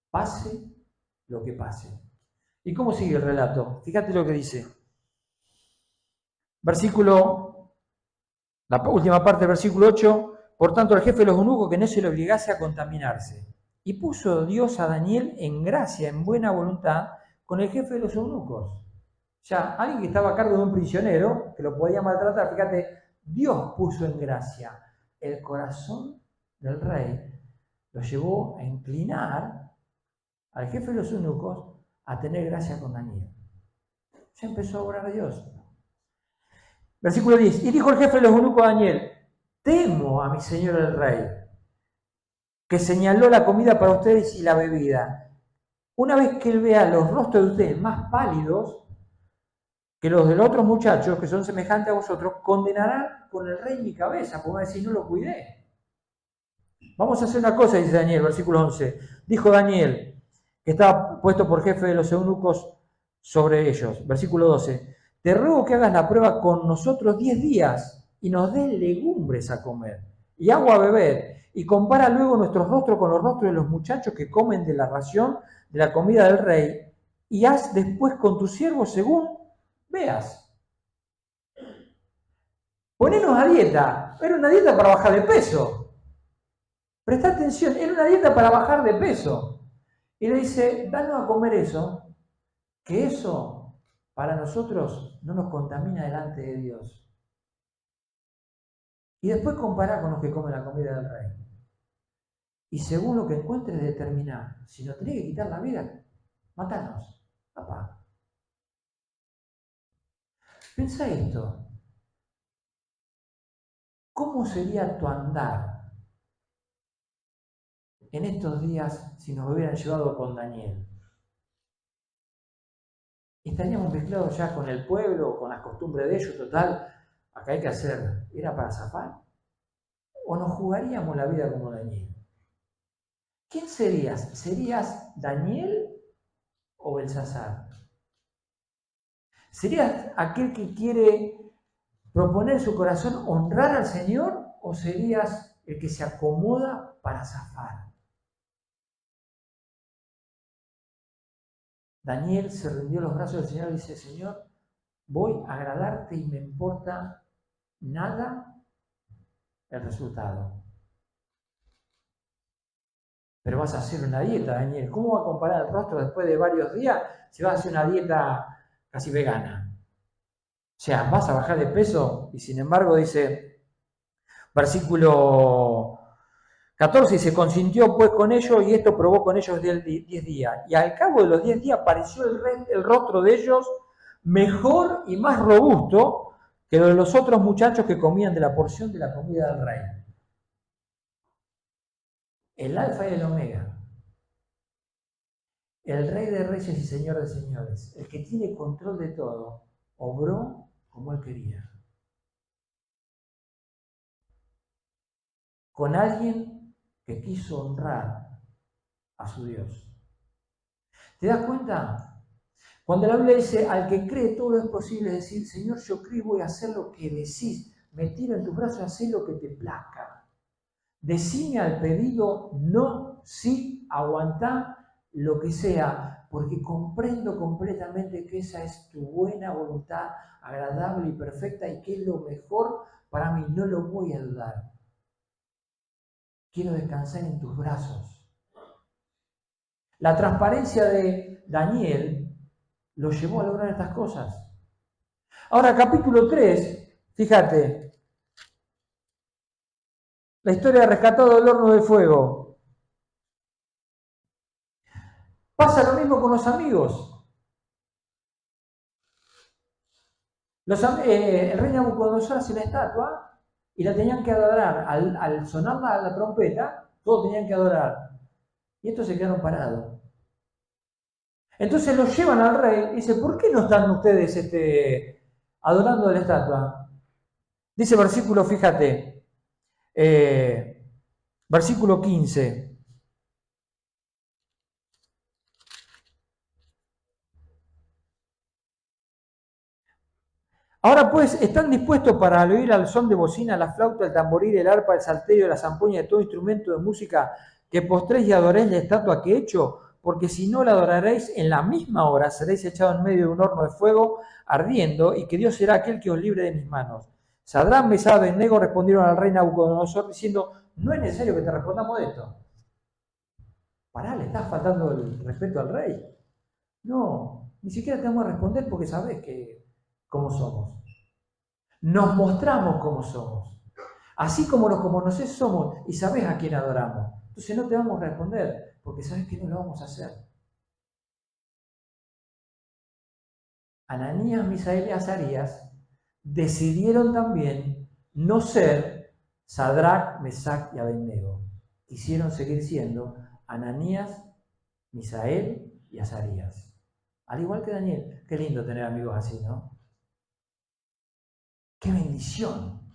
Pase lo que pase. ¿Y cómo sigue el relato? Fíjate lo que dice. La última parte del versículo 8. Por tanto, el jefe de los eunucos que no se le obligase a contaminarse. Y puso Dios a Daniel en gracia, en buena voluntad, con el jefe de los eunucos. Ya, alguien que estaba a cargo de un prisionero, que lo podía maltratar, fíjate, Dios puso en gracia el corazón del rey, lo llevó a inclinar al jefe de los eunucos a tener gracia con Daniel. Ya empezó a orar a Dios. Versículo 10. Y dijo el jefe de los eunucos a Daniel, temo a mi señor el rey, que señaló la comida para ustedes y la bebida. Una vez que él vea los rostros de ustedes más pálidos que los de los otros muchachos, que son semejantes a vosotros, condenarán con el rey mi cabeza, porque van a decir, no lo cuidé. Vamos a hacer una cosa, dice Daniel, versículo 11. Dijo Daniel, que estaba puesto por jefe de los eunucos sobre ellos. Versículo 12. Te ruego que hagas la prueba con nosotros 10 días y nos des legumbres a comer y agua a beber, y compara luego nuestros rostros con los rostros de los muchachos que comen de la ración de la comida del rey, y haz después con tus siervos según veas. Ponernos a dieta. Era una dieta para bajar de peso. Presta atención, era una dieta para bajar de peso. Y le dice, danos a comer eso, que eso para nosotros no nos contamina delante de Dios. Y después compará con los que comen la comida del rey. Y según lo que encuentres, determinar. Si nos tenés que quitar la vida, matanos, papá. Pensá esto. ¿Cómo sería tu andar en estos días si nos hubieran llevado con Daniel? ¿Estaríamos mezclados ya con el pueblo, con las costumbres de ellos? Total, acá hay que hacer, ¿era para zafar? ¿O nos jugaríamos la vida como Daniel? ¿Quién serías? ¿Serías Daniel o Belsasar? ¿Serías aquel que quiere proponer en su corazón honrar al Señor o serías el que se acomoda para zafar? Daniel se rindió a los brazos del Señor y dice, Señor, voy a agradarte y me importa nada el resultado. Pero vas a hacer una dieta, Daniel. ¿Cómo va a comparar el rostro después de varios días si vas a hacer una dieta casi vegana? O sea, vas a bajar de peso y sin embargo dice, versículo 14, y se consintió pues con ellos y esto probó con ellos 10 días. Y al cabo de los 10 días pareció el rostro de ellos mejor y más robusto que lo de los otros muchachos que comían de la porción de la comida del rey. El alfa y el omega. El rey de reyes y señor de señores. El que tiene control de todo. Obró como él quería. Con alguien que quiso honrar a su Dios. ¿Te das cuenta? Cuando la Biblia dice, al que cree todo es posible, es decir, Señor, yo creo y voy a hacer lo que decís. Me tiro en tus brazos y hacé lo que te plazca. Decime al pedido no, sí, aguantá lo que sea, porque comprendo completamente que esa es tu buena voluntad, agradable y perfecta, y que es lo mejor para mí. No lo voy a dudar. Quiero descansar en tus brazos. La transparencia de Daniel lo llevó a lograr estas cosas. Ahora, capítulo 3, fíjate, la historia de rescatado del horno de fuego. Pasa lo mismo con los amigos. El rey Nabucodonosor hace una estatua y la tenían que adorar. Al sonar la trompeta, todos tenían que adorar. Y estos se quedaron parados. Entonces los llevan al rey y dice, ¿por qué no están ustedes adorando la estatua? Dice versículo, fíjate, versículo 15. Ahora pues, ¿están dispuestos para oír al son de bocina, la flauta, el tamboril, el arpa, el salterio, la zampoña, de todo instrumento de música, que postréis y adoréis la estatua que he hecho? Porque si no la adoraréis, en la misma hora seréis echados en medio de un horno de fuego ardiendo, y que Dios será aquel que os libre de mis manos. Sadrach, Mesach y Abed-nego respondieron al rey Nabucodonosor diciendo, no es necesario que te respondamos de esto. Pará, le estás faltando el respeto al rey. No, ni siquiera te vamos a responder porque sabés cómo somos. Nos mostramos cómo somos. Así como los conocés somos y sabés a quién adoramos. Entonces no te vamos a responder porque sabés que no lo vamos a hacer. Ananías, Misael y Azarías decidieron también no ser Sadrach, Mesach y Abed-nego. Quisieron seguir siendo Ananías, Misael y Azarías. Al igual que Daniel. Qué lindo tener amigos así, ¿no? ¡Qué bendición!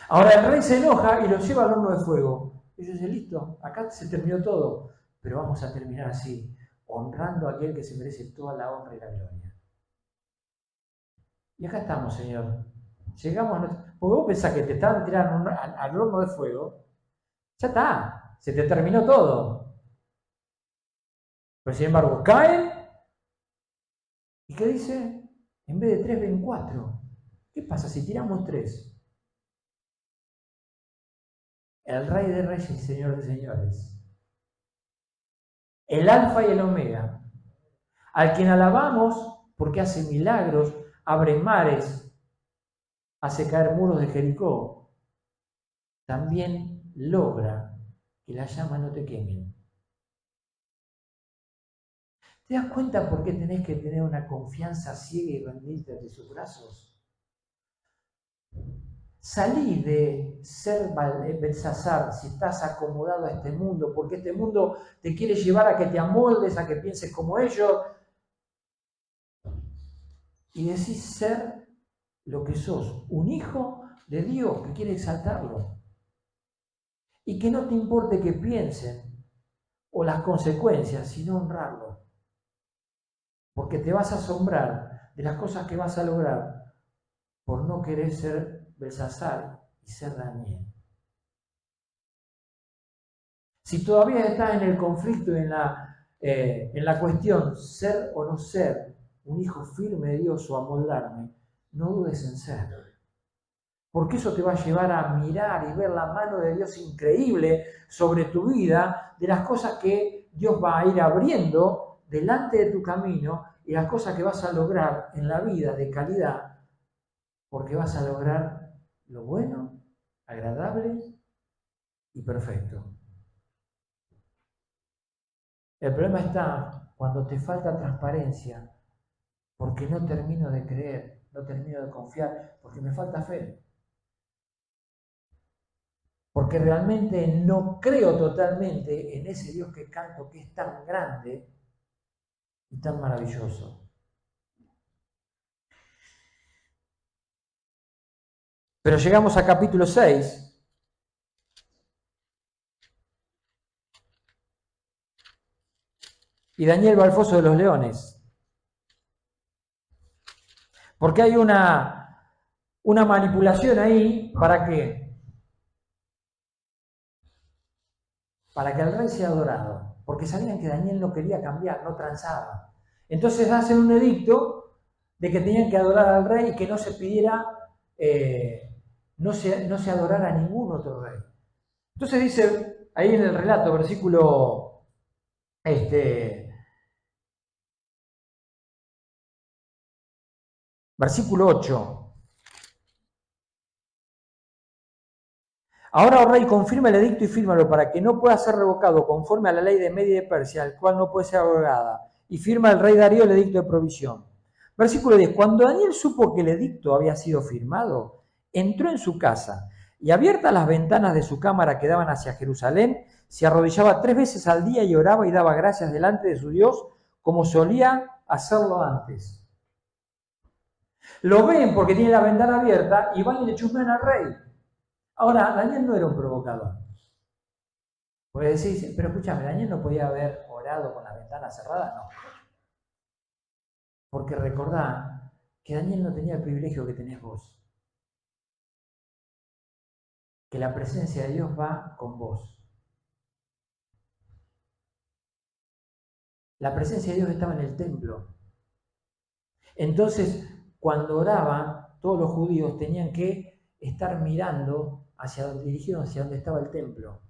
Ahora el rey se enoja y lo lleva al horno de fuego. Y yo dice, listo, acá se terminó todo, pero vamos a terminar así, honrando a aquel que se merece toda la honra y la gloria. Y acá estamos, Señor. Llegamos a nuestro... Porque vos pensás que te estaban tirando al horno de fuego, ya está, se te terminó todo. Pero sin embargo, caen, ¿y qué dice? En vez de 3 ven 4. ¿Qué pasa si tiramos 3? El Rey de Reyes y Señor de Señores. El Alfa y el Omega. Al quien alabamos porque hace milagros, abre mares, hace caer muros de Jericó. También logra que las llamas no te quemen. ¿Te das cuenta por qué tenés que tener una confianza ciega y rendirte ante sus brazos? Salí de ser Belsasar si estás acomodado a este mundo, porque este mundo te quiere llevar a que te amoldes, a que pienses como ellos, y decís ser lo que sos, un hijo de Dios que quiere exaltarlo. Y que no te importe que piensen o las consecuencias, sino honrarlo. Porque te vas a asombrar de las cosas que vas a lograr por no querer ser Belsasar y ser Daniel. Si todavía estás en el conflicto, en la cuestión ser o no ser un hijo firme de Dios o amoldarme, no dudes en ser. Porque eso te va a llevar a mirar y ver la mano de Dios increíble sobre tu vida, de las cosas que Dios va a ir abriendo delante de tu camino y las cosas que vas a lograr en la vida de calidad, porque vas a lograr lo bueno, agradable y perfecto. El problema está cuando te falta transparencia, porque no termino de creer, no termino de confiar, porque me falta fe. Porque realmente no creo totalmente en ese Dios que canto, que es tan grande y tan maravilloso. Pero llegamos a capítulo 6. Y Daniel va al foso de los leones. Porque hay una manipulación ahí, ¿para qué? Para que el rey sea adorado. Porque sabían que Daniel no quería cambiar, no transaba. Entonces hacen un edicto de que tenían que adorar al rey y que no se pidiera, no se adorara a ningún otro rey. Entonces dice ahí en el relato, versículo versículo 8. Ahora, oh rey, confirma el edicto y fírmalo para que no pueda ser revocado conforme a la ley de Media y de Persia, el cual no puede ser abrogada. Y firma el rey Darío el edicto de provisión. Versículo 10. Cuando Daniel supo que el edicto había sido firmado, entró en su casa y abiertas las ventanas de su cámara que daban hacia Jerusalén, se arrodillaba 3 veces al día y oraba y daba gracias delante de su Dios como solía hacerlo antes. Lo ven porque tiene la ventana abierta y van y le chusmean al rey. Ahora, Daniel no era un provocador. Porque decís, pero escúchame, Daniel no podía haber orado con la ventana cerrada, no. Porque recordá que Daniel no tenía el privilegio que tenés vos. Que la presencia de Dios va con vos. La presencia de Dios estaba en el templo. Entonces, cuando oraban, todos los judíos tenían que estar mirando dirigidos hacia donde estaba el templo.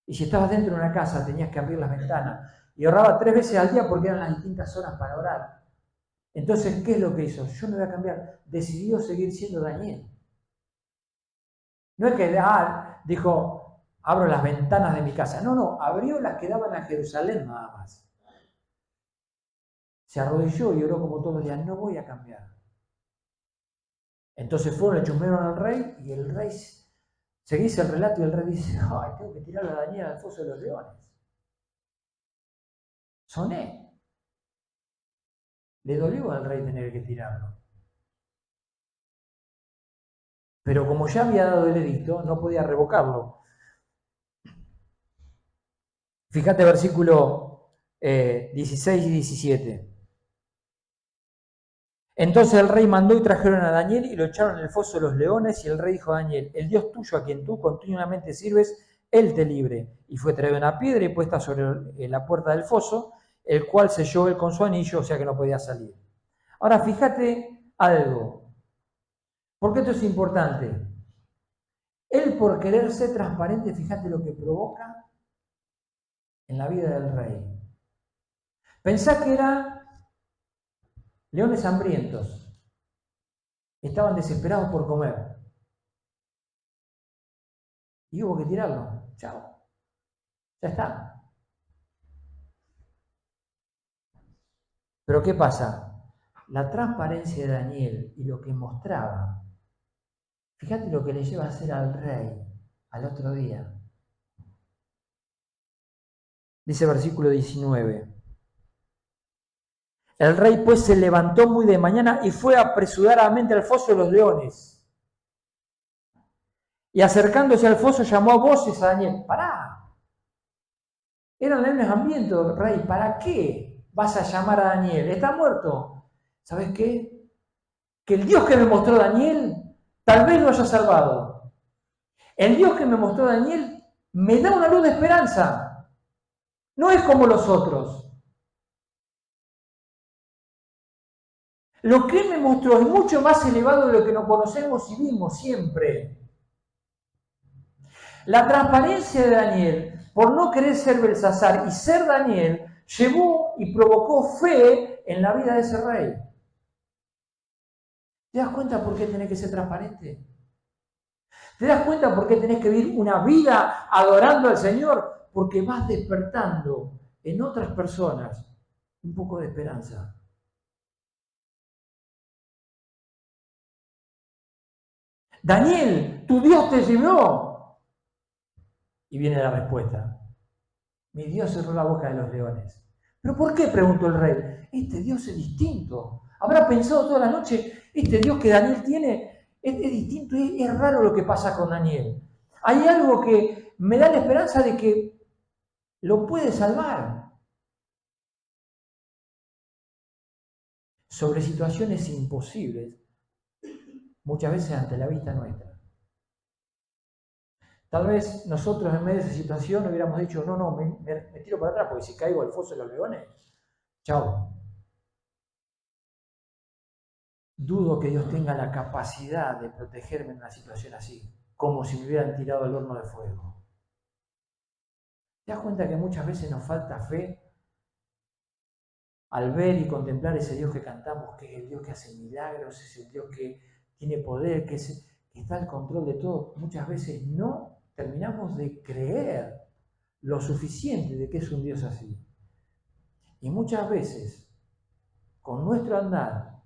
Y si estabas dentro de una casa, tenías que abrir las ventanas. Y oraba 3 veces al día porque eran las distintas horas para orar. Entonces, ¿qué es lo que hizo? Yo no voy a cambiar. Decidió seguir siendo Daniel. No es que dijo, abro las ventanas de mi casa. No, abrió las que daban a Jerusalén nada más. Se arrodilló y oró como todos los días, no voy a cambiar. Entonces fueron, le chusmearon al rey y el rey, seguís el relato y el rey dice, ay, tengo que tirarlo a Daniel al foso de los leones. Soné. Le dolió al rey tener que tirarlo. Pero como ya había dado el edicto, no podía revocarlo. Fíjate versículo 16 y 17. Entonces el rey mandó y trajeron a Daniel y lo echaron en el foso de los leones, y el rey dijo a Daniel, el Dios tuyo a quien tú continuamente sirves, él te libre. Y fue traída una piedra y puesta sobre la puerta del foso, el cual selló él con su anillo, o sea que no podía salir. Ahora fíjate algo, porque esto es importante. Él, por querer ser transparente, fíjate lo que provoca en la vida del rey. Pensá que eran leones hambrientos. Estaban desesperados por comer. Y hubo que tirarlo. Chao. Ya está. Pero ¿qué pasa? La transparencia de Daniel y lo que mostraba. Fíjate lo que le lleva a hacer al rey al otro día. Dice versículo 19. El rey pues se levantó muy de mañana y fue apresuradamente al foso de los leones. Y acercándose al foso llamó a voces a Daniel. ¡Pará! Eran leones hambrientos, rey. ¿Para qué vas a llamar a Daniel? Está muerto. ¿Sabes qué? Que el Dios que me mostró Daniel tal vez lo haya salvado. El Dios que me mostró Daniel me da una luz de esperanza. No es como los otros. Lo que Él me mostró es mucho más elevado de lo que nos conocemos y vimos siempre. La transparencia de Daniel, por no querer ser Belsasar y ser Daniel, llevó y provocó fe en la vida de ese rey. ¿Te das cuenta por qué tenés que ser transparente? ¿Te das cuenta por qué tenés que vivir una vida adorando al Señor? Porque vas despertando en otras personas un poco de esperanza. Daniel, tu Dios te llevó. Y viene la respuesta. Mi Dios cerró la boca de los leones. ¿Pero por qué? Preguntó el rey. Este Dios es distinto. Habrá pensado toda la noche, este Dios que Daniel tiene es distinto, es raro lo que pasa con Daniel. Hay algo que me da la esperanza de que lo puede salvar. Sobre situaciones imposibles, muchas veces ante la vista nuestra. Tal vez nosotros en medio de esa situación hubiéramos dicho, no, me tiro para atrás porque si caigo al foso de los leones, chao. Dudo que Dios tenga la capacidad de protegerme en una situación así, como si me hubieran tirado al horno de fuego. ¿Te das cuenta que muchas veces nos falta fe al ver y contemplar ese Dios que cantamos, que es el Dios que hace milagros, es el Dios que tiene poder, que está al control de todo? Muchas veces no terminamos de creer lo suficiente de que es un Dios así. Y muchas veces, con nuestro andar,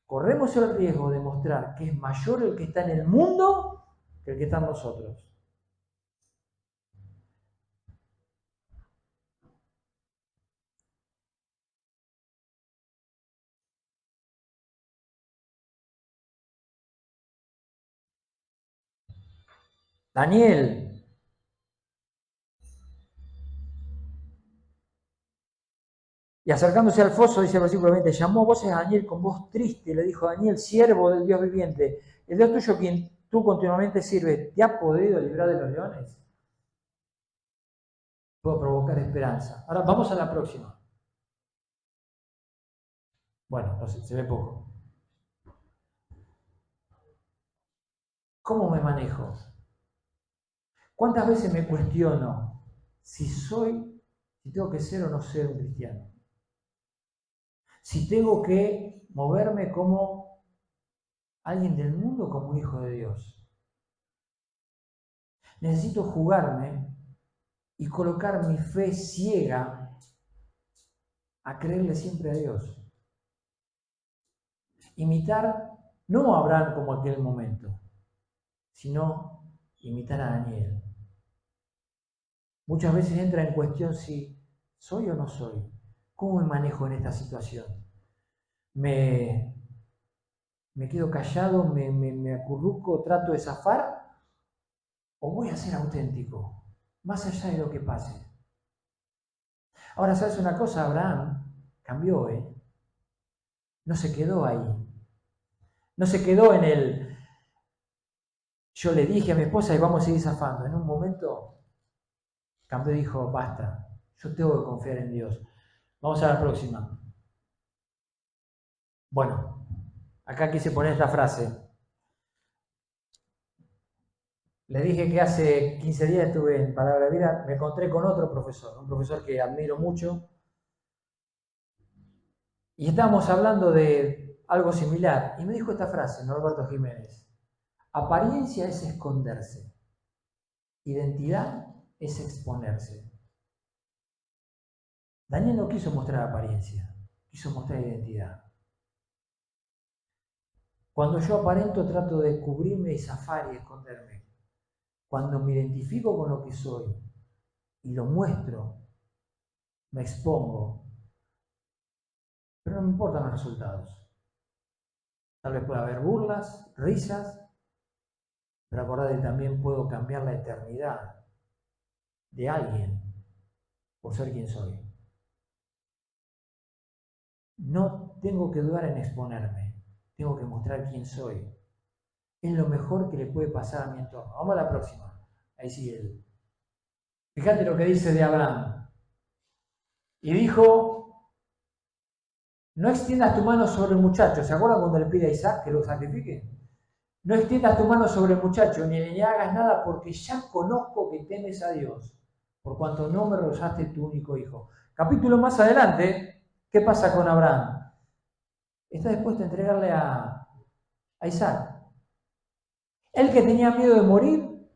corremos el riesgo de mostrar que es mayor el que está en el mundo que el que está en nosotros. Daniel, y acercándose al foso, dice el versículo 20, llamó a voces a Daniel con voz triste, le dijo: Daniel, siervo del Dios viviente, el Dios tuyo quien tú continuamente sirves, ¿te ha podido librar de los leones? Puedo provocar esperanza. Ahora vamos a la próxima. Bueno, no sé, se ve poco. ¿Cómo me manejo? ¿Cuántas veces me cuestiono si tengo que ser o no ser un cristiano? Si tengo que moverme como alguien del mundo o como un hijo de Dios. Necesito jugarme y colocar mi fe ciega a creerle siempre a Dios. Imitar no a Abraham como aquel momento, sino imitar a Daniel. Muchas veces entra en cuestión si soy o no soy. ¿Cómo me manejo en esta situación? ¿Me quedo callado, me acurruco, trato de zafar? ¿O voy a ser auténtico, más allá de lo que pase? Ahora, ¿sabes una cosa? Abraham cambió, No se quedó ahí. No se quedó en el... Yo le dije a mi esposa y vamos a seguir zafando. En un momento cambió y dijo: basta, yo tengo que confiar en Dios. Vamos a la próxima. Bueno, acá quise poner esta frase. Le dije que hace 15 días estuve en Palabra de Vida, me encontré con otro profesor, un profesor que admiro mucho, y estábamos hablando de algo similar, y me dijo esta frase, Norberto Jiménez: apariencia es esconderse, identidad es exponerse. Daniel no quiso mostrar apariencia, quiso mostrar identidad. Cuando yo aparento, trato de cubrirme y zafar y esconderme. Cuando me identifico con lo que soy y lo muestro, me expongo, pero no me importan los resultados. Tal vez pueda haber burlas, risas, pero acordate que también puedo cambiar la eternidad de alguien por ser quien soy. No tengo que dudar en exponerme, tengo que mostrar quién soy. Es lo mejor que le puede pasar a mi entorno. Vamos a la próxima. Ahí sigue él. Fíjate lo que dice de Abraham. Y dijo: no extiendas tu mano sobre el muchacho. ¿Se acuerdan cuando le pide a Isaac que lo sacrifique? No extiendas tu mano sobre el muchacho, ni le hagas nada, porque ya conozco que temes a Dios, por cuanto no me rehusaste tu único hijo. Capítulo más adelante, ¿qué pasa con Abraham? Está dispuesto a entregarle a Isaac. Él, que tenía miedo de morir,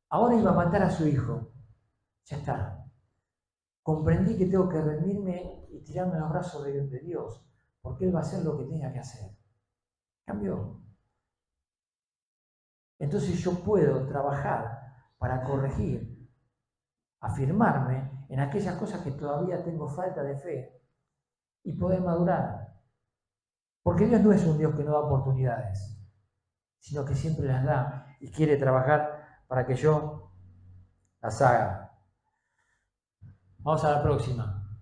ahora iba a matar a su hijo. Ya está. Comprendí que tengo que rendirme y tirarme en los brazos de Dios, porque Él va a hacer lo que tenga que hacer. Cambió. Entonces yo puedo trabajar para corregir, afirmarme en aquellas cosas que todavía tengo falta de fe y poder madurar. Porque Dios no es un Dios que no da oportunidades, sino que siempre las da y quiere trabajar para que yo las haga. Vamos a la próxima.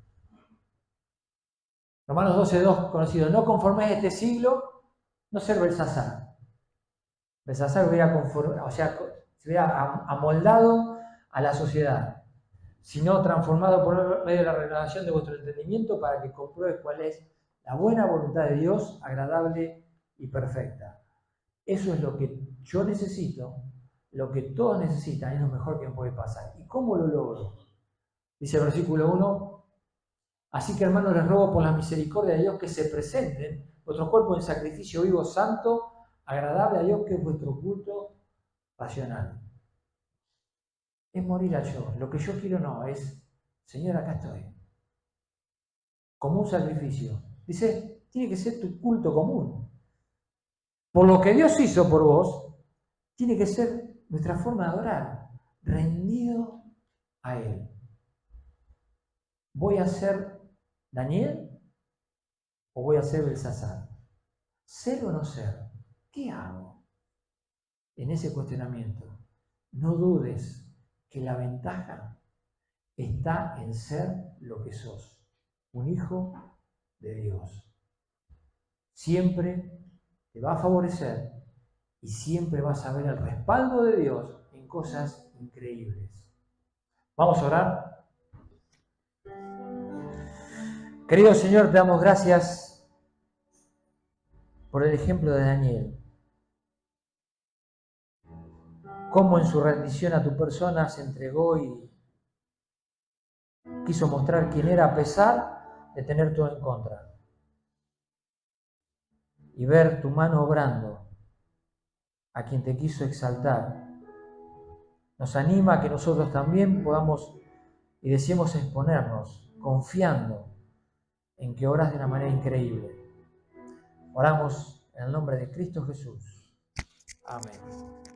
Romanos 12:2, conocido: no conforméis a este siglo, no ser Belsasar. Belsasar se hubiera amoldado a la sociedad, sino transformado por medio de la renovación de vuestro entendimiento, para que compruebes cuál es la buena voluntad de Dios, agradable y perfecta. Eso es lo que yo necesito, lo que todos necesitan, es lo mejor que me puede pasar. ¿Y cómo lo logro? Dice el versículo 1, así que hermanos les ruego por la misericordia de Dios que se presenten vuestros cuerpos en sacrificio vivo, santo, agradable a Dios, que es vuestro culto racional. Es morir a yo. Lo que yo quiero no, es, Señor, acá estoy. Como un sacrificio. Dice, tiene que ser tu culto común. Por lo que Dios hizo por vos, tiene que ser nuestra forma de adorar, rendido a Él. ¿Voy a ser Daniel o voy a ser Belsasar? ¿Ser o no ser? ¿Qué hago? En ese cuestionamiento, no dudes que la ventaja está en ser lo que sos, un hijo de Dios. Siempre te va a favorecer y siempre vas a ver el respaldo de Dios en cosas increíbles. Vamos a orar. Querido Señor, te damos gracias por el ejemplo de Daniel. Cómo en su rendición a tu persona se entregó y quiso mostrar quién era a pesar de tener todo en contra. Y ver tu mano obrando a quien te quiso exaltar. Nos anima a que nosotros también podamos y deseemos exponernos confiando en que obras de una manera increíble. Oramos en el nombre de Cristo Jesús. Amén.